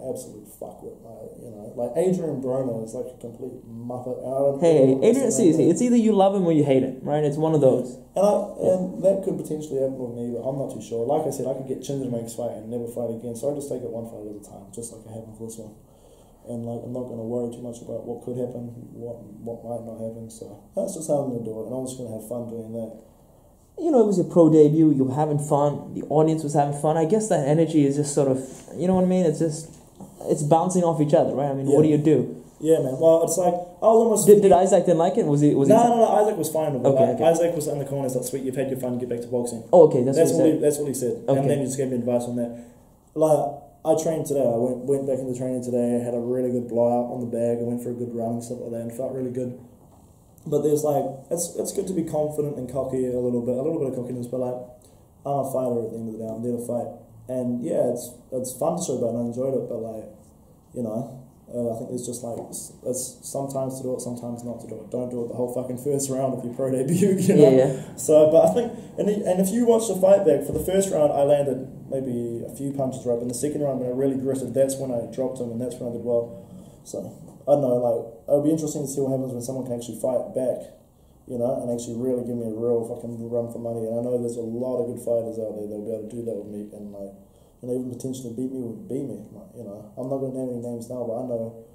absolute fuckwit. You know, like Adrian Broner is like a complete muppet. Adrian, see, it's either you love him or you hate him, right? It's one of those. And that could potentially happen with me, but I'm not too sure. Like I said, I could get chinned in my next fight and never fight again. So I just take it one fight at a time, just like I have with this one. And like, I'm not going to worry too much about what could happen, what might not happen. So that's just how I'm going to do it, and I'm just going to have fun doing that. You know, it was your pro debut. You were having fun. The audience was having fun. I guess that energy is just sort of, you know what I mean? It's bouncing off each other, right? I mean, what do you do? Yeah, man. Well, it's like I was almost. Did Isaac didn't like it? Was he? No. Isaac was fine with it. Okay. Isaac was in the corner. Like, sweet, you've had your fun. Get back to boxing. Oh, okay. That's what he said. Okay. And then he just gave me advice on that. Like, I trained today. I went back into training today. I had a really good blowout on the bag. I went for a good run and stuff like that, and felt really good. But there's like, it's good to be confident and cocky a little bit of cockiness. But like, I'm a fighter at the end of the day. I'm there to fight, and yeah, it's fun to show about. And I enjoyed it, but like, you know. I think it's just like, it's sometimes to do it, sometimes not to do it. Don't do it the whole fucking first round of your pro debut, you know? Yeah. So, but I think, and if you watch the fight back, for the first round I landed maybe a few punches right, but in the second round when I really gritted, that's when I dropped him and that's when I did well. So, I don't know, like, it'll be interesting to see what happens when someone can actually fight back, you know, and actually really give me a real fucking run for money. And I know there's a lot of good fighters out there that'll be able to do that with me and like, and even potentially beat me. You know, I'm not going to name any names now, but I know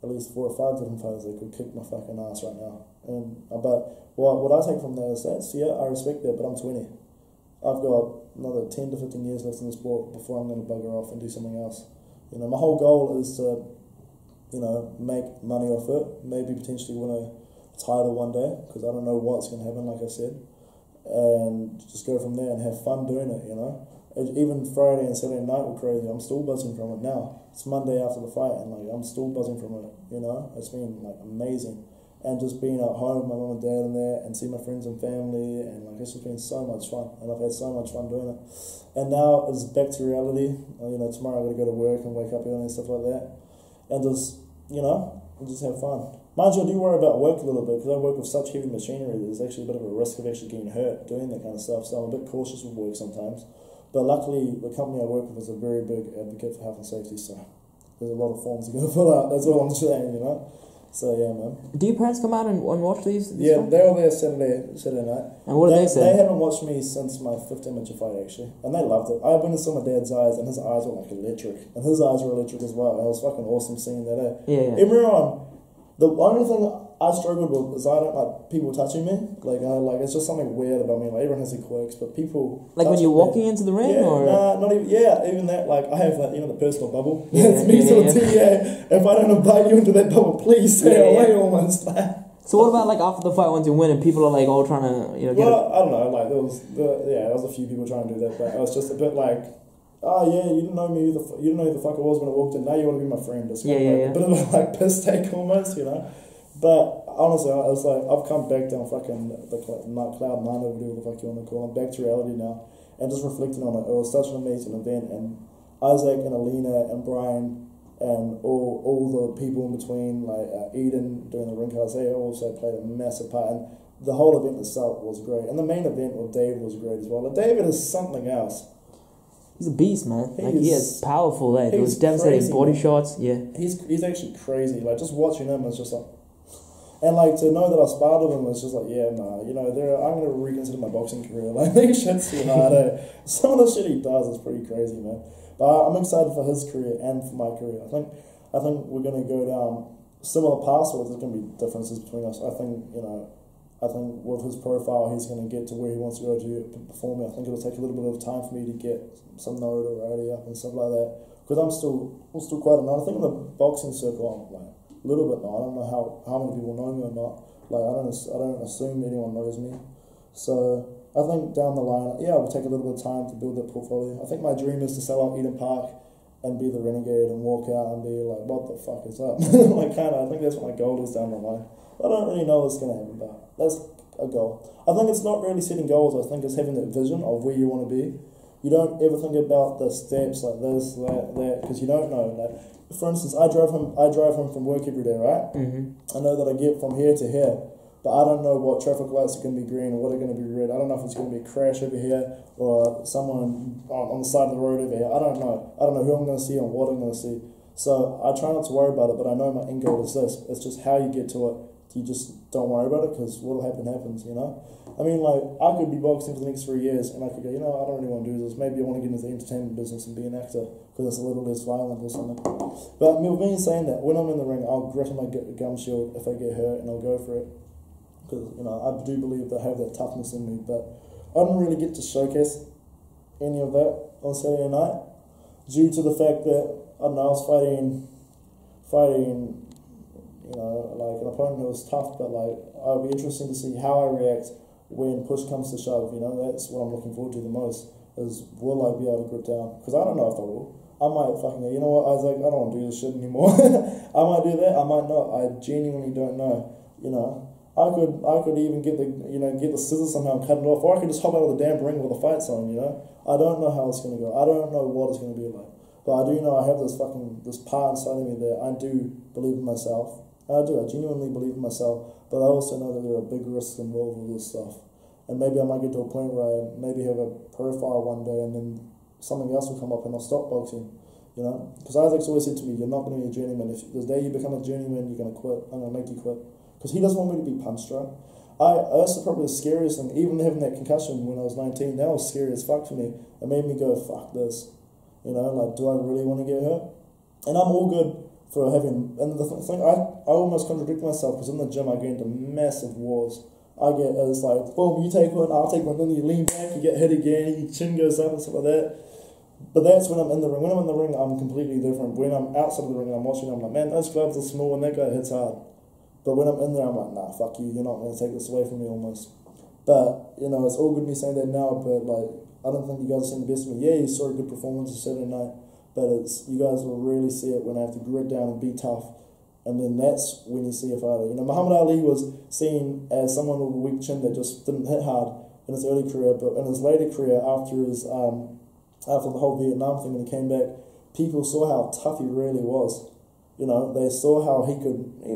at least 4 or 5 different fighters that could kick my fucking ass right now. And but what I take from that is that, I respect that, but I'm 20. I've got another 10 to 15 years left in the sport before I'm going to bugger off and do something else. You know, my whole goal is to, you know, make money off it. Maybe potentially win a title one day, because I don't know what's going to happen, like I said, and just go from there and have fun doing it. You know. Even Friday and Saturday night were crazy. I'm still buzzing from it now. It's Monday after the fight, and like I'm still buzzing from it. You know, it's been like amazing, and just being at home, my mum and dad in there, and see my friends and family, and like it's just been so much fun, and I've had so much fun doing it. And now it's back to reality. You know, tomorrow I've got to go to work and wake up early and stuff like that, and just just have fun. Mind you, I do worry about work a little bit because I work with such heavy machinery. There's actually a bit of a risk of actually getting hurt doing that kind of stuff. So I'm a bit cautious with work sometimes. But luckily, the company I work with is a very big advocate for health and safety, so there's a lot of forms to go fill out. That's all I'm saying, you know. So yeah, man. Do your parents come out and watch these? Yeah, they were there Saturday night. And what did they say? They haven't watched me since my 15-minute fight, actually, and they loved it. I went and saw my dad's eyes, and his eyes were like electric, and his eyes were electric as well. And it was fucking awesome seeing that. Yeah. Everyone, the only thing I struggled with is I don't like people touching me. Like it's just something weird about me. Like everyone has their quirks, but people like when you're walking into the ring, or not even. Yeah, even that. Like I have like the personal bubble. It's me to the T. If I don't invite you into that bubble, please stay away. Almost. So what about like after the fight, once you win, and people are like all trying to get I don't know. Like there was a few people trying to do that, but I was just a bit like. Oh yeah, you didn't know me. You didn't know who the fuck I was when I walked in. Now you want to be my friend. It's a bit of a like piss take almost, you know. But honestly, I was like, I've come back down fucking the cloud nine over whatever the fuck you want to call it. I'm back to reality now, and just reflecting on it. It was such an amazing event, and Isaac and Alina and Brian and all the people in between, like Eden doing the ring cards, they also played a massive part. And the whole event itself was great, and the main event with David was great as well. And David is something else. He's a beast, man. He is powerful. Those he's devastating crazy, body man. shots. Yeah. He's actually crazy. Like, just watching him is just like, and like to know that I sparred with him is just like, yeah, nah, you know, I'm gonna reconsider my boxing career. Like, that shit's too hard. Some of the shit he does is pretty crazy, man. But I'm excited for his career and for my career. I think we're gonna go down similar paths, but there's gonna be differences between us. I think with his profile, he's gonna get to where he wants to go to before me. I think it'll take a little bit of time for me to get some notoriety up and stuff like that. Because I'm still quite unknown. I think in the boxing circle, I'm like a little bit known. I don't know how many people know me or not. Like, I don't assume anyone knows me. So I think down the line, yeah, it will take a little bit of time to build that portfolio. I think my dream is to sell out Eden Park and be the Renegade and walk out and be like, what the fuck is up? Like, I think that's what my goal is down the line. I don't really know what's going to happen, but that's a goal. I think it's not really setting goals. I think it's having that vision of where you want to be. You don't ever think about the steps like this, that, because you don't know. Like, for instance, I drive home from work every day, right? Mm-hmm. I know that I get from here to here, but I don't know what traffic lights are going to be green or what are going to be red. I don't know if it's going to be a crash over here or someone on the side of the road over here. I don't know. I don't know who I'm going to see and what I'm going to see. So I try not to worry about it, but I know my end goal is this. It's just how you get to it. You just don't worry about it, because what'll happen happens, you know? I mean, like, I could be boxing for the next 3 years and I could go, you know, I don't really want to do this. Maybe I want to get into the entertainment business and be an actor because it's a little less violent or something. But with me saying that, when I'm in the ring, I'll grit my gum shield if I get hurt and I'll go for it. Because, you know, I do believe that I have that toughness in me. But I didn't really get to showcase any of that on Saturday night due to the fact that, I don't know, I was fighting, you know, like an opponent who was tough, but like, it'll be interesting to see how I react when push comes to shove. You know, that's what I'm looking forward to the most, is will I be able to grip down? Because I don't know if I will. I might fucking go, you know what, Isaac, I don't want to do this shit anymore. I might do that, I might not. I genuinely don't know. You know, I could even get the scissors somehow and cut it off, or I could just hop out of the damn ring with the fight's on, you know? I don't know how it's going to go. I don't know what it's going to be like. But I do know I have this part inside of me that I do believe in myself. I genuinely believe in myself, but I also know that there are big risks involved with this stuff. And maybe I might get to a point where I maybe have a profile one day and then something else will come up and I'll stop boxing, you know? Because Isaac's always said to me, you're not going to be a journeyman. If the day you become a journeyman, you're going to quit. I'm going to make you quit. Because he doesn't want me to be punch drunk. That's probably the scariest thing. Even having that concussion when I was 19, that was scary as fuck for me. It made me go, fuck this. You know, like, do I really want to get hurt? And I'm all good for having, and the thing, I almost contradict myself, because in the gym I get into massive wars. It's like, boom, you take one, I'll take one, then you lean back, you get hit again, your chin goes up and stuff like that. But that's when I'm in the ring. When I'm in the ring, I'm completely different. When I'm outside of the ring and I'm watching, I'm like, man, those gloves are small and that guy hits hard. But when I'm in there, I'm like, nah, fuck you, you're not going to take this away from me almost. But, you know, it's all good me saying that now, but like, I don't think you guys have seen the best of me. Yeah, you saw a good performance on Saturday night, but you guys will really see it when I have to grit down and be tough. And then that's when you see a fighter. You know, Muhammad Ali was seen as someone with a weak chin that just didn't hit hard in his early career, but in his later career, after the whole Vietnam thing, when he came back, people saw how tough he really was. You know, they saw how he could. He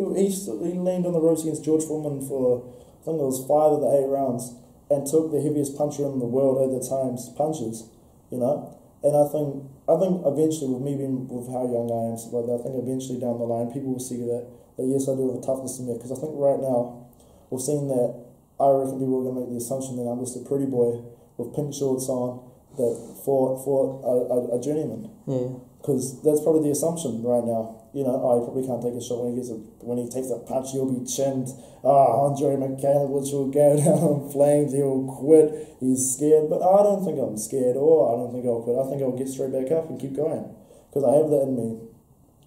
leaned on the ropes against George Foreman for, I think it was 5 of the 8 rounds, and took the heaviest puncher in the world at the time's punches. You know, and I think eventually, with me being with how young I am, stuff like that, I think eventually down the line people will see that yes, I do have a toughness in me. Because I think right now we've seen that. I reckon people are going to make the assumption that I'm just a pretty boy with pink shorts on that fought a journeyman. Yeah. Because that's probably the assumption right now. You know, he probably can't take a shot when he takes a punch, he'll be chinned. Andrei Mikhailovich will go down in flames, he'll quit, he's scared. But I don't think I'm scared, or I don't think I'll quit. I think I'll get straight back up and keep going. Because I have that in me.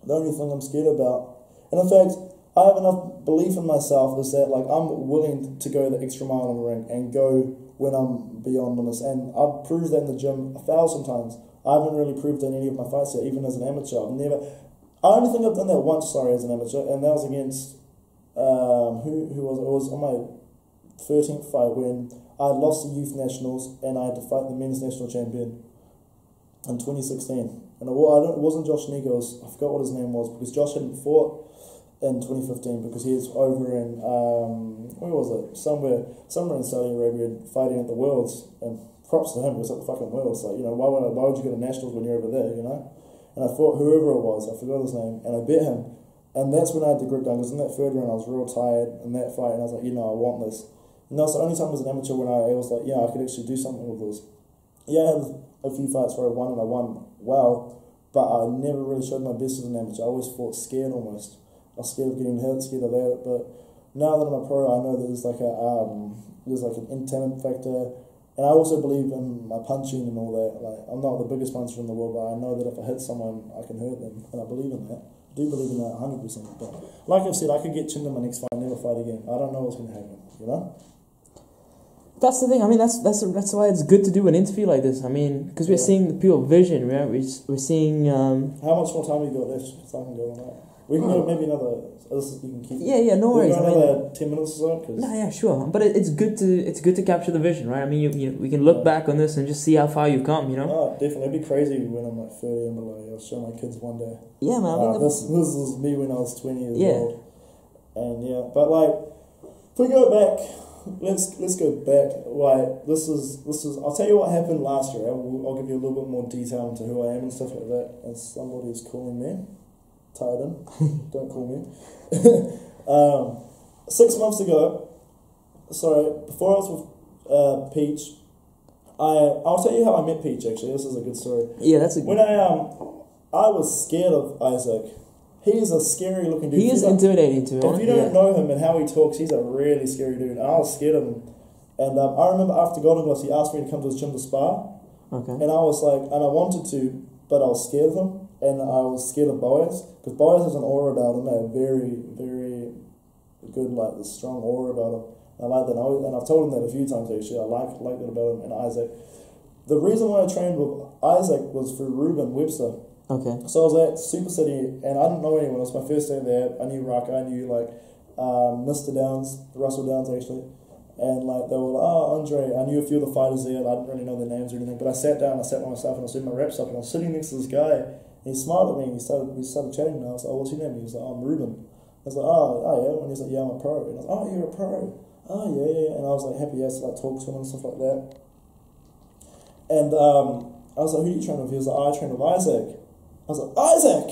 The only thing I'm scared about, and in fact, I have enough belief in myself is that, like, I'm willing to go the extra mile in the ring and go when I'm beyond limits. And I've proved that in the gym 1,000 times. I haven't really proved that in any of my fights yet, even as an amateur. I only think I've done that once, as an amateur, and that was against, who was it? It was on my 13th fight when I lost the youth nationals and I had to fight the men's national champion in 2016. And it wasn't Josh Negos, I forgot what his name was, because Josh hadn't fought in 2015 because he was over in, where was it? Somewhere in Saudi Arabia fighting at the Worlds, and props to him. It's like the fucking world. It's like, you know, why would you go to nationals when you're over there, you know? And I fought whoever it was, I forgot his name, and I beat him. And that's when I had the grip down, because in that third round I was real tired in that fight, and I was like, you know, I want this. And that's the only time as an amateur when I was like, yeah, I could actually do something with this. Yeah, I had a few fights where I won, and I won well, but I never really showed my best as an amateur. I always fought scared almost. I was scared of getting hit, scared of that, but now that I'm a pro, I know that there's like an intimate factor, and I also believe in my punching and all that. Like, I'm not the biggest puncher in the world, but I know that if I hit someone, I can hurt them, and I believe in that. I do believe in that 100%. But like I've said, I could get chinned in my next fight and never fight again. I don't know what's going to happen, you know? That's the thing. I mean, that's why it's good to do an interview like this. I mean, because we're seeing the pure vision, right? We're seeing. How much more time have you got left? Because I can go on that. We can go maybe another. You can keep. Yeah, no worries. We'll go another 10 minutes or so. No, yeah, sure. But it's good to capture the vision, right? I mean, we can look back on this and just see how far you've come. You know. Oh, definitely. It'd be crazy when I'm like 30 and below. I'll show my kids one day. Yeah, man. I mean, this is me when I was 20 years old. And yeah, but like, if we go back. Let's go back. Like, this is. I'll tell you what happened last year. I'll give you a little bit more detail into who I am and stuff like that. And somebody's calling me. Titan. Don't call me. 6 months ago. Sorry, before I was with Peach, I'll tell you how I met Peach. Actually, this is a good story. Yeah, that's a. When I was scared of Isaac. He's a scary looking dude. He is intimidating to me. If you don't know him and how he talks, he's a really scary dude. And I was scared of him. And I remember after Golden Gloves, he asked me to come to his gym to spar. Okay. And I was like, and I wanted to, but I was scared of him. And I was scared of Boaz. Because Boaz has an aura about him. A very, very good, like, this strong aura about him. And I like that. And I've told him that a few times actually. I like that about him and Isaac. The reason why I trained with Isaac was through Ruben Webster. Okay. So I was at Super City, and I didn't know anyone. It was my first day there. I knew Raka, I knew like Mr. Downs, Russell Downs actually, and like they were like, oh, Andrei. I knew a few of the fighters there. I didn't really know their names or anything, but I sat down, I sat by myself, and I was doing my reps up, and I was sitting next to this guy, and he smiled at me, and we started chatting, and I was like, oh, what's your name? He was like, oh, I'm Ruben. I was like, oh yeah, and he was like, yeah, I'm a pro. And I was like, oh, you're a pro. Oh yeah, and I was like happy yes to like talk to him and stuff like that. And I was like, who do you train with? He was like, oh, I train with Isaac. I was like, Isaac,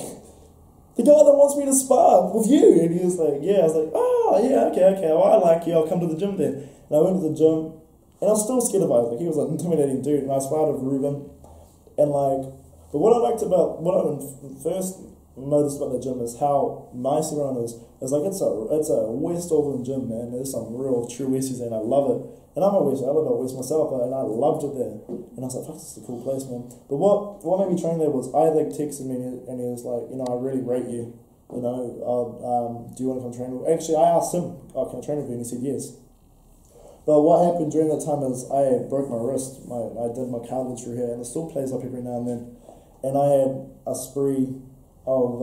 the guy that wants me to spar with you. And he was like, yeah. I was like, oh, yeah, okay. Well, I like you. I'll come to the gym then. And I went to the gym, and I was still scared of Isaac. He was an intimidating dude, and I sparred with Ruben. And like, but what I first noticed about the gym is how nice everyone is. It's like, it's a West Auckland gym, man. There's some real true Westies, and I love it. And I'm a West, I live at West myself, and I loved it there. And I was like, fuck, this is a cool place, man. But what made me train there was Isaac texted me, and he was like, you know, I really rate you. You know, do you want to come train with me? Actually, I asked him, oh, can I train with you? And he said yes. But what happened during that time is I broke my wrist. I did my cartilage through here, and it still plays up every now and then. And I had a spree of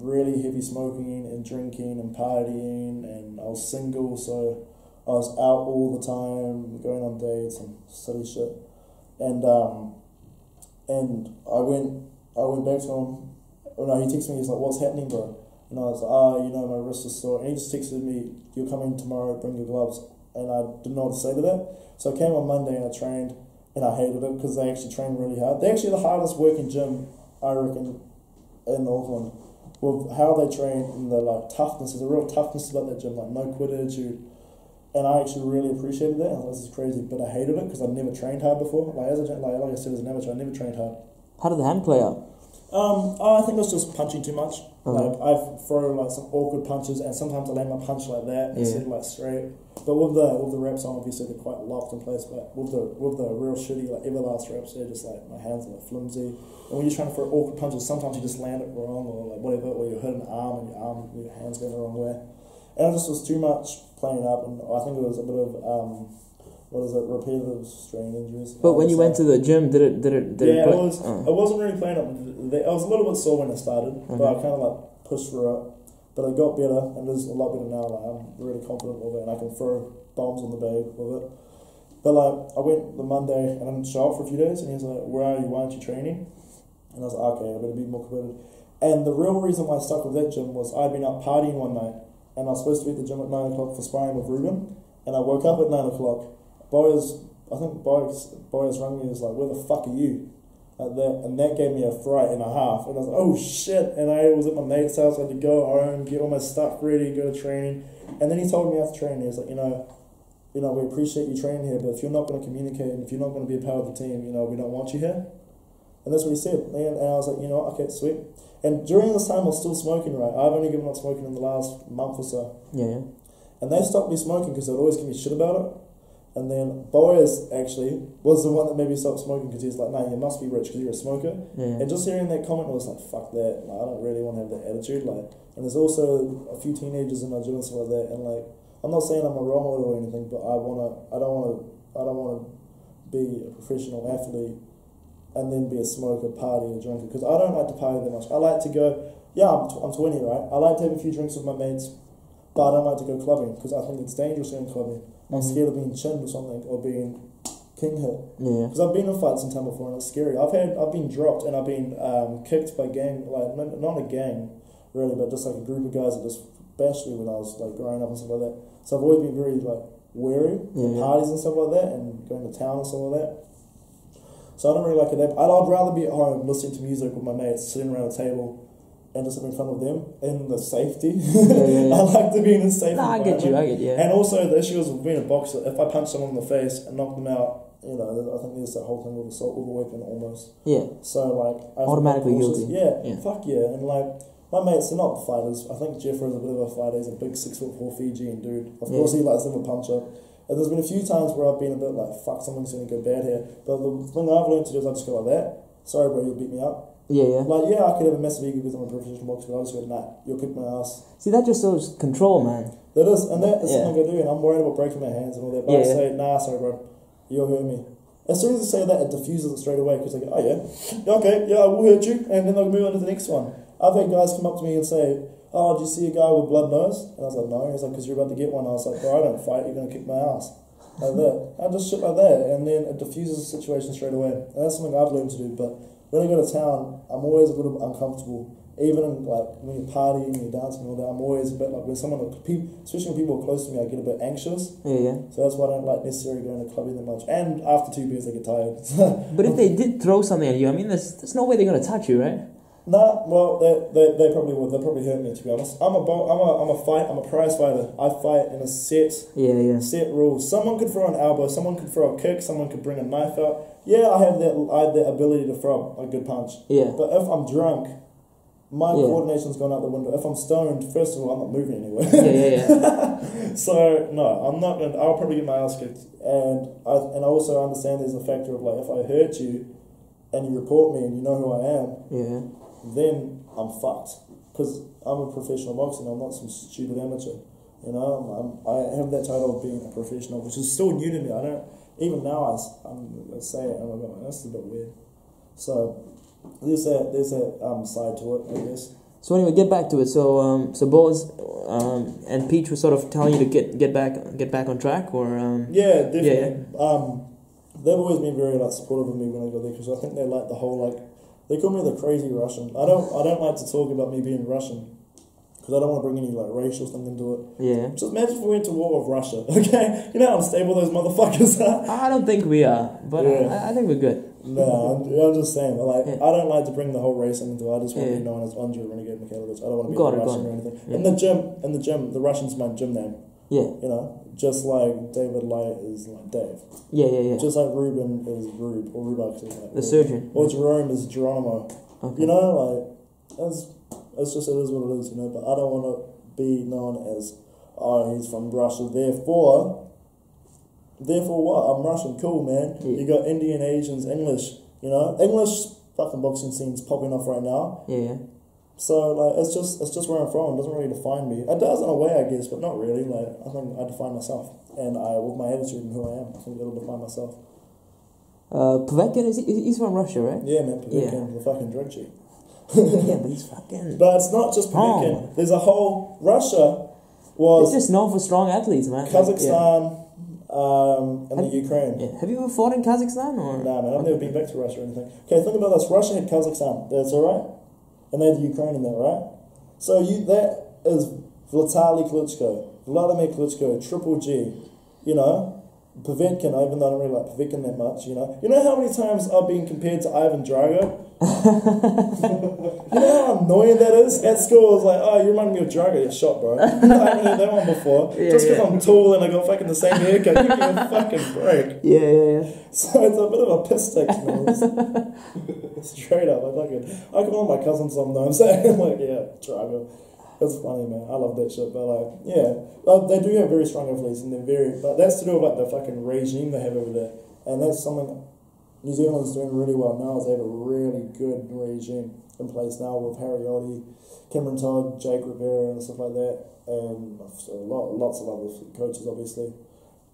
really heavy smoking and drinking and partying, and I was single, so I was out all the time, going on dates and silly shit. And I went back to him. Oh no, he texted me. He's like, "What's happening, bro?" And I was like, "Oh, you know, my wrist is sore." And he just texted me, "You're coming tomorrow. Bring your gloves." And I didn't know what to say to that. So I came on Monday and I trained, and I hated it because they actually train really hard. They're actually the hardest working gym, I reckon, in Auckland. With how they train and the like toughness, there's a real toughness about that gym, like no quit attitude. And I actually really appreciated that. I was like, this is crazy, but I hated it because I'd never trained hard before. Like I said, as an amateur, I never trained hard. How did the hand play out? I think it was just punching too much. Okay. Like I throw like some awkward punches, and sometimes I land my punch like that instead of like straight. But with the reps on, obviously they're quite locked in place. But with the real shitty like Everlast reps, they're just like my hands are like flimsy. And when you're trying to throw awkward punches, sometimes you just land it wrong or like whatever, or you hit an arm and your hands going the wrong way. And it just was too much playing up, and I think it was a bit of repetitive strain injuries. But when you went to the gym, did it? Yeah, it wasn't really playing up. I was a little bit sore when I started, but I kind of like pushed through it. But it got better, and it is a lot better now. Like I'm really confident with it, and I can throw bombs on the bag with it. But like I went the Monday and I didn't show up for a few days, and he was like, "Where are you? Why aren't you training?" And I was like, "Okay, I better be more committed." And the real reason why I stuck with that gym was I'd been out partying one night. And I was supposed to be at the gym at 9 o'clock for sparring with Ruben. And I woke up at 9 o'clock. Boaz I think Boris rang me and was like, where the fuck are you? Like that, and that gave me a fright and a half. And I was like, oh shit. And I was at my mate's house. I had to go home, get all my stuff ready, go to training. And then he told me after training, he was like, we appreciate you training here, but if you're not going to communicate and if you're not going to be a part of the team, we don't want you here. And that's what he said. And I was like, okay, sweet. And during this time, I was still smoking, right? I've only given up smoking in the last month or so. Yeah. And they stopped me smoking because they'd always give me shit about it. And then Boris actually was the one that made me stop smoking because he was like, you must be rich because you're a smoker. Yeah. And just hearing that comment, I was like, fuck that. Like, I don't really want to have that attitude. Like, and there's also a few teenagers in my gym and stuff like that. And like, I'm not saying I'm a role model or anything, but I don't want to be a professional athlete and then be a smoker, party, a drinker. Because I don't like to party that much. I like to go, I'm 20, right? I like to have a few drinks with my mates, but I don't like to go clubbing because I think it's dangerous going clubbing. I'm scared of being chinned or something, or being king hit. Yeah. Because I've been in fights in town before and it's scary. I've been dropped and I've been kicked by gang, like not a gang really, but just like a group of guys that just bashed me when I was like growing up and stuff like that. So I've always been very like wary of parties and stuff like that, and going to town and stuff like that. So I don't really like it. I'd rather be at home listening to music with my mates, sitting around a table, and just in front of them in the safety. I like to be in the safety. I get you. And also the issue is with being a boxer, if I punch someone in the face and knock them out, I think there's that whole thing with assault with a weapon almost. Yeah. So like I automatically guilty. Yeah, fuck yeah. And like my mates, they're not fighters. I think Jeffrey's a bit of a fighter. He's a big 6'4" Fijian dude. Of course he likes them a punch up. And there's been a few times where I've been a bit like, fuck, something's gonna go bad here. But the thing I've learned to do is I just go like that. Sorry bro, you'll beat me up. Yeah. Like, I could have a massive ego because I'm a professional boxer, but I just go, you'll kick my ass. See, that just shows control, man. That is, and that is something I do, and I'm worried about breaking my hands and all that, but I say, sorry bro, you'll hurt me. As soon as I say that, it diffuses it straight away, because they go, okay, I will hurt you, and then they'll move on to the next one. I've had guys come up to me and say, do you see a guy with blood nose? And I was like, no. He's like, because you're about to get one. I was like, bro, I don't fight, you're going to kick my ass. Like that. I just shit like that, and then it diffuses the situation straight away. And that's something I've learned to do, but when I go to town, I'm always a little bit uncomfortable. Even like when you're partying and you're dancing and all that, I'm always a bit like when especially when people are close to me, I get a bit anxious. Yeah. So that's why I don't like necessarily going to clubbing that much. And after 2 beers, I get tired. But if they did throw something at you, I mean, there's no way they're gonna touch you, right? Nah, well, they probably would. They'll probably hurt me, to be honest. I'm a prize fighter. I fight in a set rules. Someone could throw an elbow, someone could throw a kick, someone could bring a knife out. Yeah, I have that ability to throw a good punch. Yeah. But if I'm drunk, my coordination's gone out the window. If I'm stoned, first of all, I'm not moving anywhere. So no, I'm not gonna. I'll probably get my ass kicked. And I also understand there's a factor of like, if I hurt you and you report me and you know who I am, then I'm fucked. Because I'm a professional boxer and I'm not some stupid amateur. I have that title of being a professional, which is still new to me. Even now I say it and I'm like, that's a bit weird. So there's that side to it, I guess. So anyway, get back to it. So Boaz and Peach were sort of telling you to get back on track, or yeah, definitely. They've always been very supportive of me when I go there, because I think they like the whole they call me the crazy Russian. I don't like to talk about me being Russian, because I don't want to bring any racial thing into it. Yeah. Just imagine if we went to war with Russia, okay? You know how unstable those motherfuckers are? I don't think we are, but I think we're good. No, I'm just saying, I don't like to bring the whole race into it. I just want to be known as Andrei Renegade Mikhailovich. I don't want to be Russian or anything. Yeah. In the gym, the Russian's my gym name. Yeah. Just like David Light is like Dave. Yeah. Just like Ruben is Rube, or Rubux is like... The surgeon. Or Jerome is Geronimo. Okay. It's just, it is what it is, but I don't want to be known as, he's from Russia, therefore what? I'm Russian, cool, man. Yeah. You got Indian, Asians, English, English fucking boxing scene's popping off right now. Yeah. So, it's just where I'm from. It doesn't really define me. It does in a way, I guess, but not really. I think I define myself. And with my attitude and who I am, I think it'll define myself. Povetkin, he's from Russia, right? Yeah, man, Povetkin, the fucking drug chief. Yeah, but he's fucking... But it's not just Povetkin. There's a whole... Russia was... It's just known for strong athletes, man. Kazakhstan, and the Ukraine. Yeah. Have you ever fought in Kazakhstan? Or? Nah, man, I've never been back to Russia or anything. Okay, think about this. Russia had Kazakhstan. That's alright? And they had the Ukraine in there, right? So that is Vladimir Klitschko, Triple G, Povetkin, even though I don't really like Povetkin that much, you know. You know how many times I've been compared to Ivan Drago? You know how annoying that is? At school, I was like, oh, you remind me of Drago, you're shot, bro. I haven't heard that one before. Just because I'm tall and I got fucking the same haircut, you give me a fucking break. Yeah. So it's a bit of a piss take, man. Straight up, I call all my cousins sometimes. I'm like, yeah, Drago. It's funny, man. I love that shit. But they do have very strong athletes, and but that's to do with the fucking regime they have over there, and that's something New Zealand's doing really well now. Is they have a really good regime in place now with Harry Oddie, Cameron Todd, Jake Rivera, and stuff like that, and so lots of other coaches, obviously.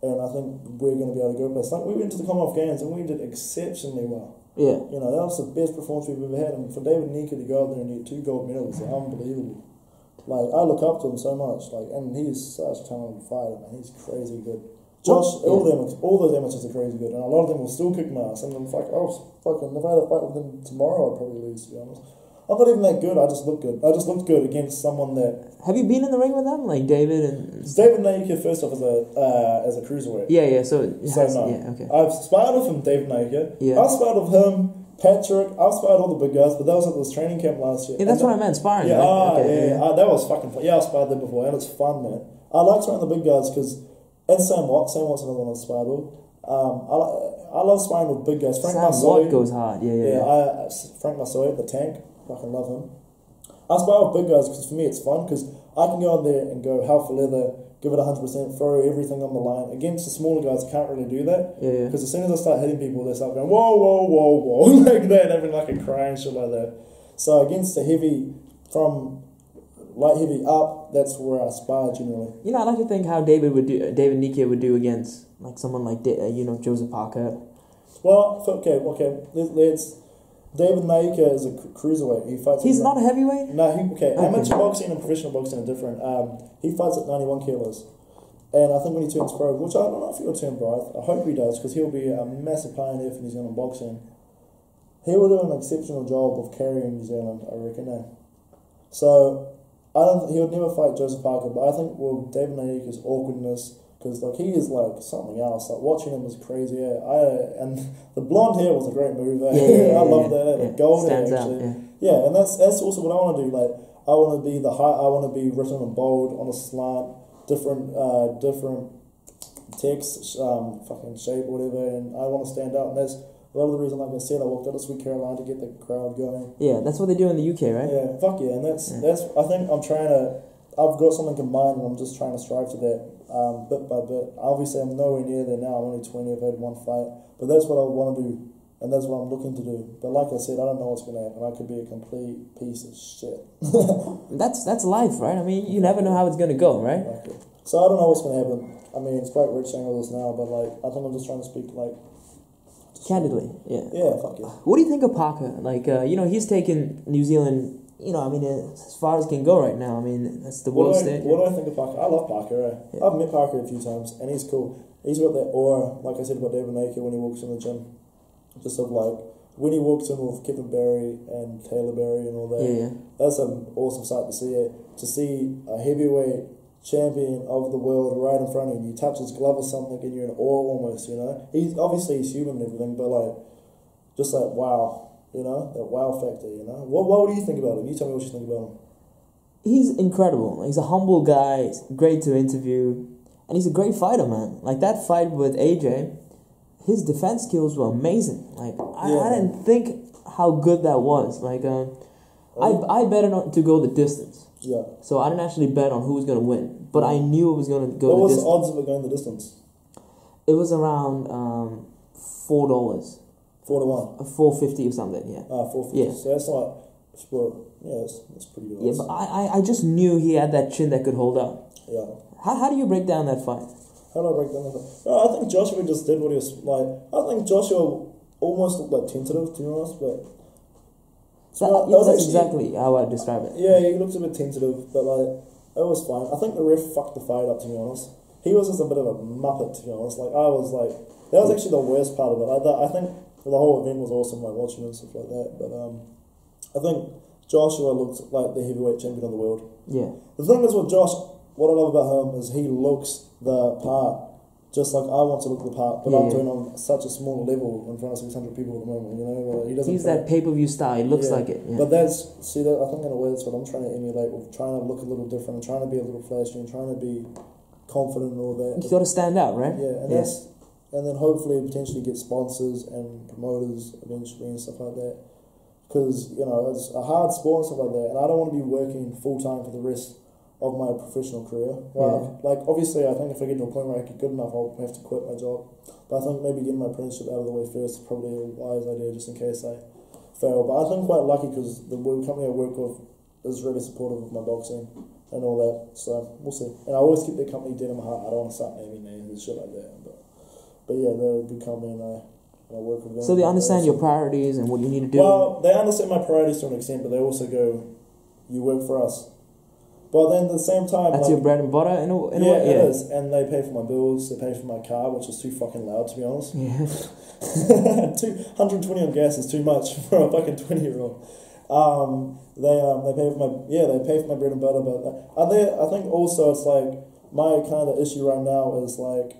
And I think we're going to be able to go places. Like we went to the Commonwealth Games and we did exceptionally well. Yeah, you know that was the best performance we've ever had, and for David Nika to go out there and get 2 gold medals is unbelievable. Like, I look up to him so much, and he's such a talented fighter, man. He's crazy good. Josh, all those amateurs are crazy good, and a lot of them will still kick my ass. And then, if I had a fight with them tomorrow, I'd probably lose, to be honest. I'm not even that good, I just look good. I just looked good against someone that... Have you been in the ring with them, like David and... David Naika, first off, as a cruiserweight. Yeah, so no. Yeah, okay. I've sparred with him, David Naika. Yeah. I've sparred with him, Patrick, I've sparred all the big guys, but that was at this training camp last year. Yeah, that's what I meant, sparring. Yeah, right? that was fucking fun. Yeah, I've sparred there before, and it's fun, man. I like sparring the big guys because, and Sam Watt's another one I've sparred with. I love sparring with big guys. Sam Watt goes hard, yeah. Frank Masoi, the tank, fucking love him. I spar with big guys because for me it's fun because I can go in there and go hell for leather, give it 100%, throw everything on the line. Against the smaller guys, I can't really do that. Yeah. Because as soon as I start hitting people, they start going, whoa, like that, having like a crying shit like that. So against the heavy, from light heavy up, that's where I spar generally. You know, I like to think how David Nika would do against like someone like Joseph Parker. Well, okay, let's. David Naika is a cruiserweight. He's not a heavyweight? No, amateur boxing and professional boxing are different. He fights at 91 kilos. And I think when he turns pro, which I don't know if he'll turn pro, I hope he does, because he'll be a massive pioneer for New Zealand boxing. He will do an exceptional job of carrying New Zealand, I reckon. So, he would never fight Joseph Parker, but I think David Naika's awkwardness, because he is something else. Watching him was crazy. And the blonde hair was a great move. I love that. The gold hair actually. Yeah, and that's also what I want to do. I want to be I want to be written in bold on a slant, different text, fucking shape, whatever. And I want to stand out. And that's a lot of the reason, like I said, I walked out of Sweet Caroline to get the crowd going. Yeah, that's what they do in the UK, right? Yeah, fuck yeah. And that's. I think I've got something in mind, and I'm just trying to strive to that. Bit by bit. Obviously, I'm nowhere near there now. I'm only 20. I've had one fight, but that's what I want to do, and that's what I'm looking to do. But like I said, I don't know what's going to happen. I could be a complete piece of shit. That's life, right? I mean, you never know how it's going to go, right? Okay. So I don't know what's going to happen. I mean, it's quite rich saying all this now, but I think I'm just trying to speak candidly. Yeah. Yeah. Fuck yeah. What do you think of Parker? He's taken New Zealand. As far as can go right now. I mean, that's the world stage. What do I think of Parker? I love Parker, Yeah. I've met Parker a few times, and he's cool. He's got that aura, like I said about David Naika when he walks in the gym. Just when he walks in with Kevin Barry and Taylor Barry and all that. Yeah. That's an awesome sight to see. To see a heavyweight champion of the world right in front of you. You touch his glove or something, and you're in awe almost, He's human and everything, but wow. That wow factor, What do you think about him? You tell me what you think about him. He's incredible. He's a humble guy. He's great to interview. And he's a great fighter, man. That fight with AJ, his defense skills were amazing. I didn't think how good that was. I bet on to go the distance. Yeah. So I didn't actually bet on who was going to win. But I knew it was going to go the distance. What was the odds of it going the distance? It was around $4. 4-1. 450 or something, yeah. 450. Yeah. So that's that's pretty good. Yeah, but I just knew he had that chin that could hold up. Yeah. How do you break down that fight? How do I break down that fight? No, I think Joshua just did what he was I think Joshua almost looked tentative, to be honest, but that's exactly how I describe it. Yeah, he looked a bit tentative, but it was fine. I think the ref fucked the fight up, to be honest. He was just a bit of a muppet, to be honest. That was actually the worst part of it. I think the whole event was awesome, watching and stuff like that. But I think Joshua looked like the heavyweight champion of the world. Yeah. The thing is with Josh, what I love about him is he looks the part. Just like I want to look the part, but I'm doing on such a small level in front of 600 people at the moment, you know. He doesn't. He's that pay-per-view style. He looks like it. Yeah. But I think in a way that's what I'm trying to emulate, with trying to look a little different, and trying to be a little flashy, and trying to be confident and all that. You got to stand out, right? Yeah, and then hopefully potentially get sponsors and promoters eventually and stuff like that. Because, you know, it's a hard sport and stuff like that, and I don't want to be working full-time for the rest of my professional career. Like obviously I think if I get to a point where I get good enough, I'll have to quit my job. But I think maybe getting my apprenticeship out of the way first is probably a wise idea, just in case I fail. But I think I'm quite lucky because the company I work with is really supportive of my boxing and all that. So we'll see. And I always keep their company dead in my heart. I don't want to start naming names and shit like that. But yeah, they're a good company, and I work with them. So they understand your priorities and what you need to do? Well, they understand my priorities to an extent, but they also go, you work for us. But then at the same time... That's like, your bread and butter in a way? Yeah, it is. And they pay for my bills, they pay for my car, which is too fucking loud, to be honest. Yeah. 120 on gas is too much for a fucking 20-year-old. They pay for my bread and butter, but I think also it's like, my kind of issue right now is like,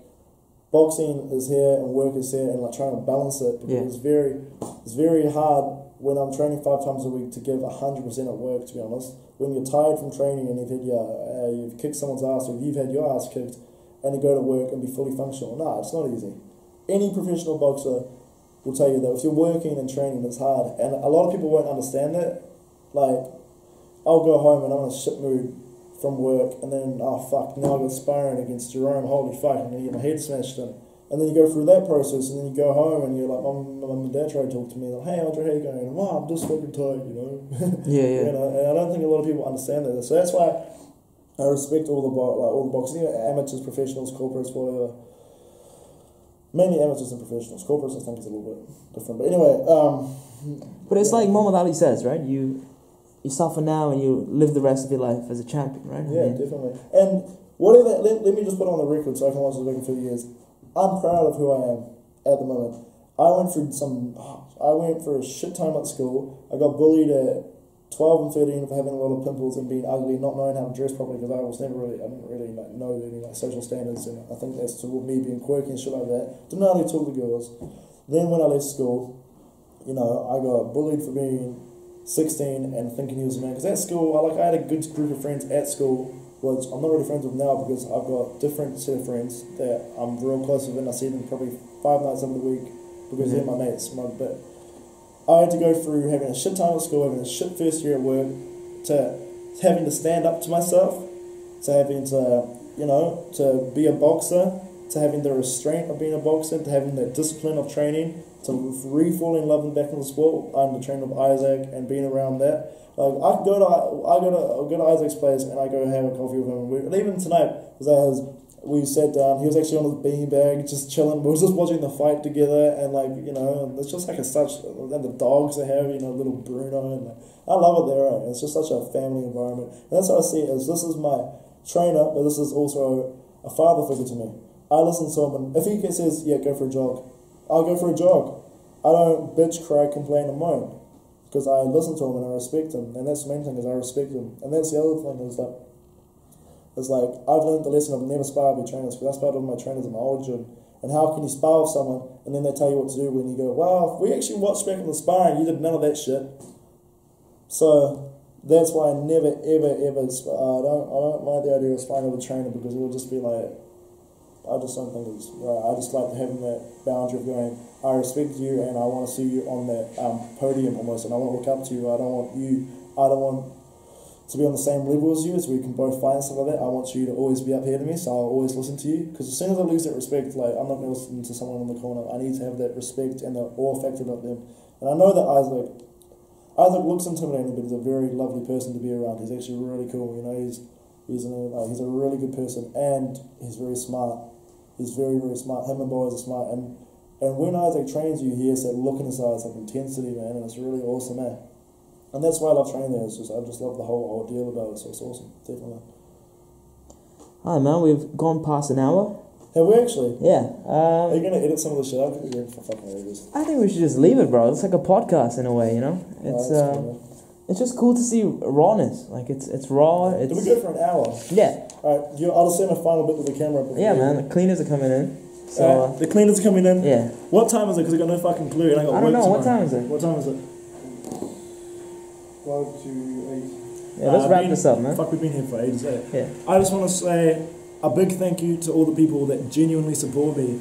boxing is here and work is here, and like trying to balance it, because it's very hard when I'm training 5 times a week to give 100% at work, to be honest. When you're tired from training and you've kicked someone's ass, or you've had your ass kicked, and to go to work and be fully functional. No, it's not easy. Any professional boxer will tell you that if you're working and training, it's hard. And a lot of people won't understand that. Like, I'll go home and I'm in a shit mood from work, and then, oh fuck, now I got sparring against Jerome, holy fuck, I'm going to get my head smashed in. And then you go through that process, and then you go home, and you're like, Mum and Dad try to talk to me, like, hey, Andrei, how you going? And, I'm just fucking tired, you know? Yeah. You know, and I don't think a lot of people understand that. So that's why I respect all the boxing, you know, amateurs, professionals, corporates, whatever. Mainly amateurs and professionals. Corporates, I think, is a little bit different. But anyway, but it's like Muhammad Ali says, right? You suffer now, and you live the rest of your life as a champion, right? Yeah, definitely. And whatever. Let me just put it on the record, so I can watch it back in 50 years. I'm proud of who I am at the moment. I went for a shit time at school. I got bullied at 12 and 13 for having a lot of pimples and being ugly, not knowing how to dress properly, because I didn't really like, know any like social standards, and I think that's to me being quirky and shit like that. Didn't know how to talk to girls. Then when I left school, you know, I got bullied for being 16 and thinking he was a man. Because at school, I had a good group of friends at school, which I'm not really friends with now, because I've got different set of friends that I'm real close with, and I see them probably 5 nights out of the week because they're my mates. But I had to go through having a shit time at school, having a shit first year at work, to having to stand up to myself, to having to, you know, to be a boxer, to having the restraint of being a boxer, to having the discipline of training, to re-falling in love and back in the sport under training of Isaac and being around that. Like, I go to Isaac's place and I go have a coffee with him. And even tonight, we sat down. He was actually on his beanbag, just chilling. We were just watching the fight together, and like, you know, it's just like and the dogs they have, you know, little Bruno, and I love it there. Right? It's just such a family environment, and that's how I see it. This is my trainer, but this is also a father figure to me. I listen to him, and if he says, "Yeah, go for a jog," I'll go for a jog. I don't bitch, cry, complain, and moan. Because I listen to him and I respect him, and that's the main thing, is I respect him. And that's the other thing, is like I've learned the lesson of never spar with your trainers, because I sparred with my trainers in my old gym. And how can you spar with someone and then they tell you what to do when you go, well, we actually watched back in the sparring, you did none of that shit. So that's why I never ever spar. I don't like the idea of sparring with a trainer, because it will just be like, I just don't think it's right. I just like having that boundary of going, I respect you and I want to see you on that podium almost, and I want to look up to you. I don't want to be on the same level as you, as we can both fight and stuff like that. I want you to always be up here to me, so I'll always listen to you. Because as soon as I lose that respect, like, I'm not going to listen to someone in the corner. I need to have that respect and the awe factor about them. And I know that Isaac looks intimidating, but he's a very lovely person to be around. He's actually really cool. You know, he's a really good person, and he's very smart. He's very, very smart. Him and boys are smart. And when Isaac trains you, he has that look in his eyes, like intensity, man, and it's really awesome, man. And that's why I love training there. I just love the whole ordeal about it, so it's awesome, definitely. Alright, man, we've gone past an hour. Have we actually? Yeah. Are you going to edit some of the shit? I think we're in for fucking ages. I think we should just leave it, bro. It's like a podcast in a way, you know? It's cool, it's just cool to see rawness. Like it's raw. Did we go for an hour? Yeah. Alright, I'll just say my final bit with the camera. Yeah, man. The cleaners are coming in. So the cleaners are coming in. Yeah. What time is it? Because I got no fucking clue. And I got I don't know. What time is it? What time is it? 5 to 8. Yeah, let's wrap this up, man. Fuck, we've been here for ages, eh? Yeah. I just want to say a big thank you to all the people that genuinely support me.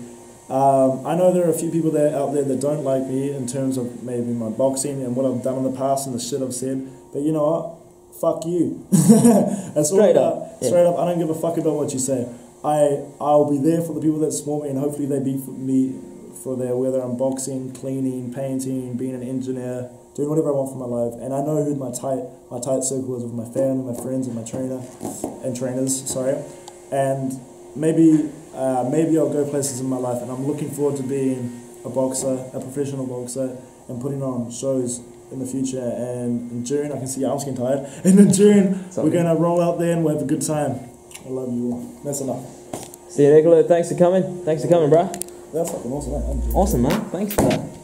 I know there are a few people out there that don't like me in terms of maybe my boxing and what I've done in the past and the shit I've said. But you know what? Fuck you. That's straight up. Straight up. I don't give a fuck about what you say. I'll be there for the people that support me, and hopefully they be for me for their, whether I'm boxing, cleaning, painting, being an engineer, doing whatever I want for my life. And I know who my tight circle is with my family, my friends, and my trainers. Sorry, and maybe I'll go places in my life, and I'm looking forward to being a boxer, a professional boxer, and putting on shows in the future. And in June, I can see I'm getting tired. And in June, we're gonna roll out there and we'll have a good time. I love you all. That's enough. See you, Nicola. Thanks for coming. Thanks for coming, bro. That's fucking awesome, man. Awesome, man. Thanks for that.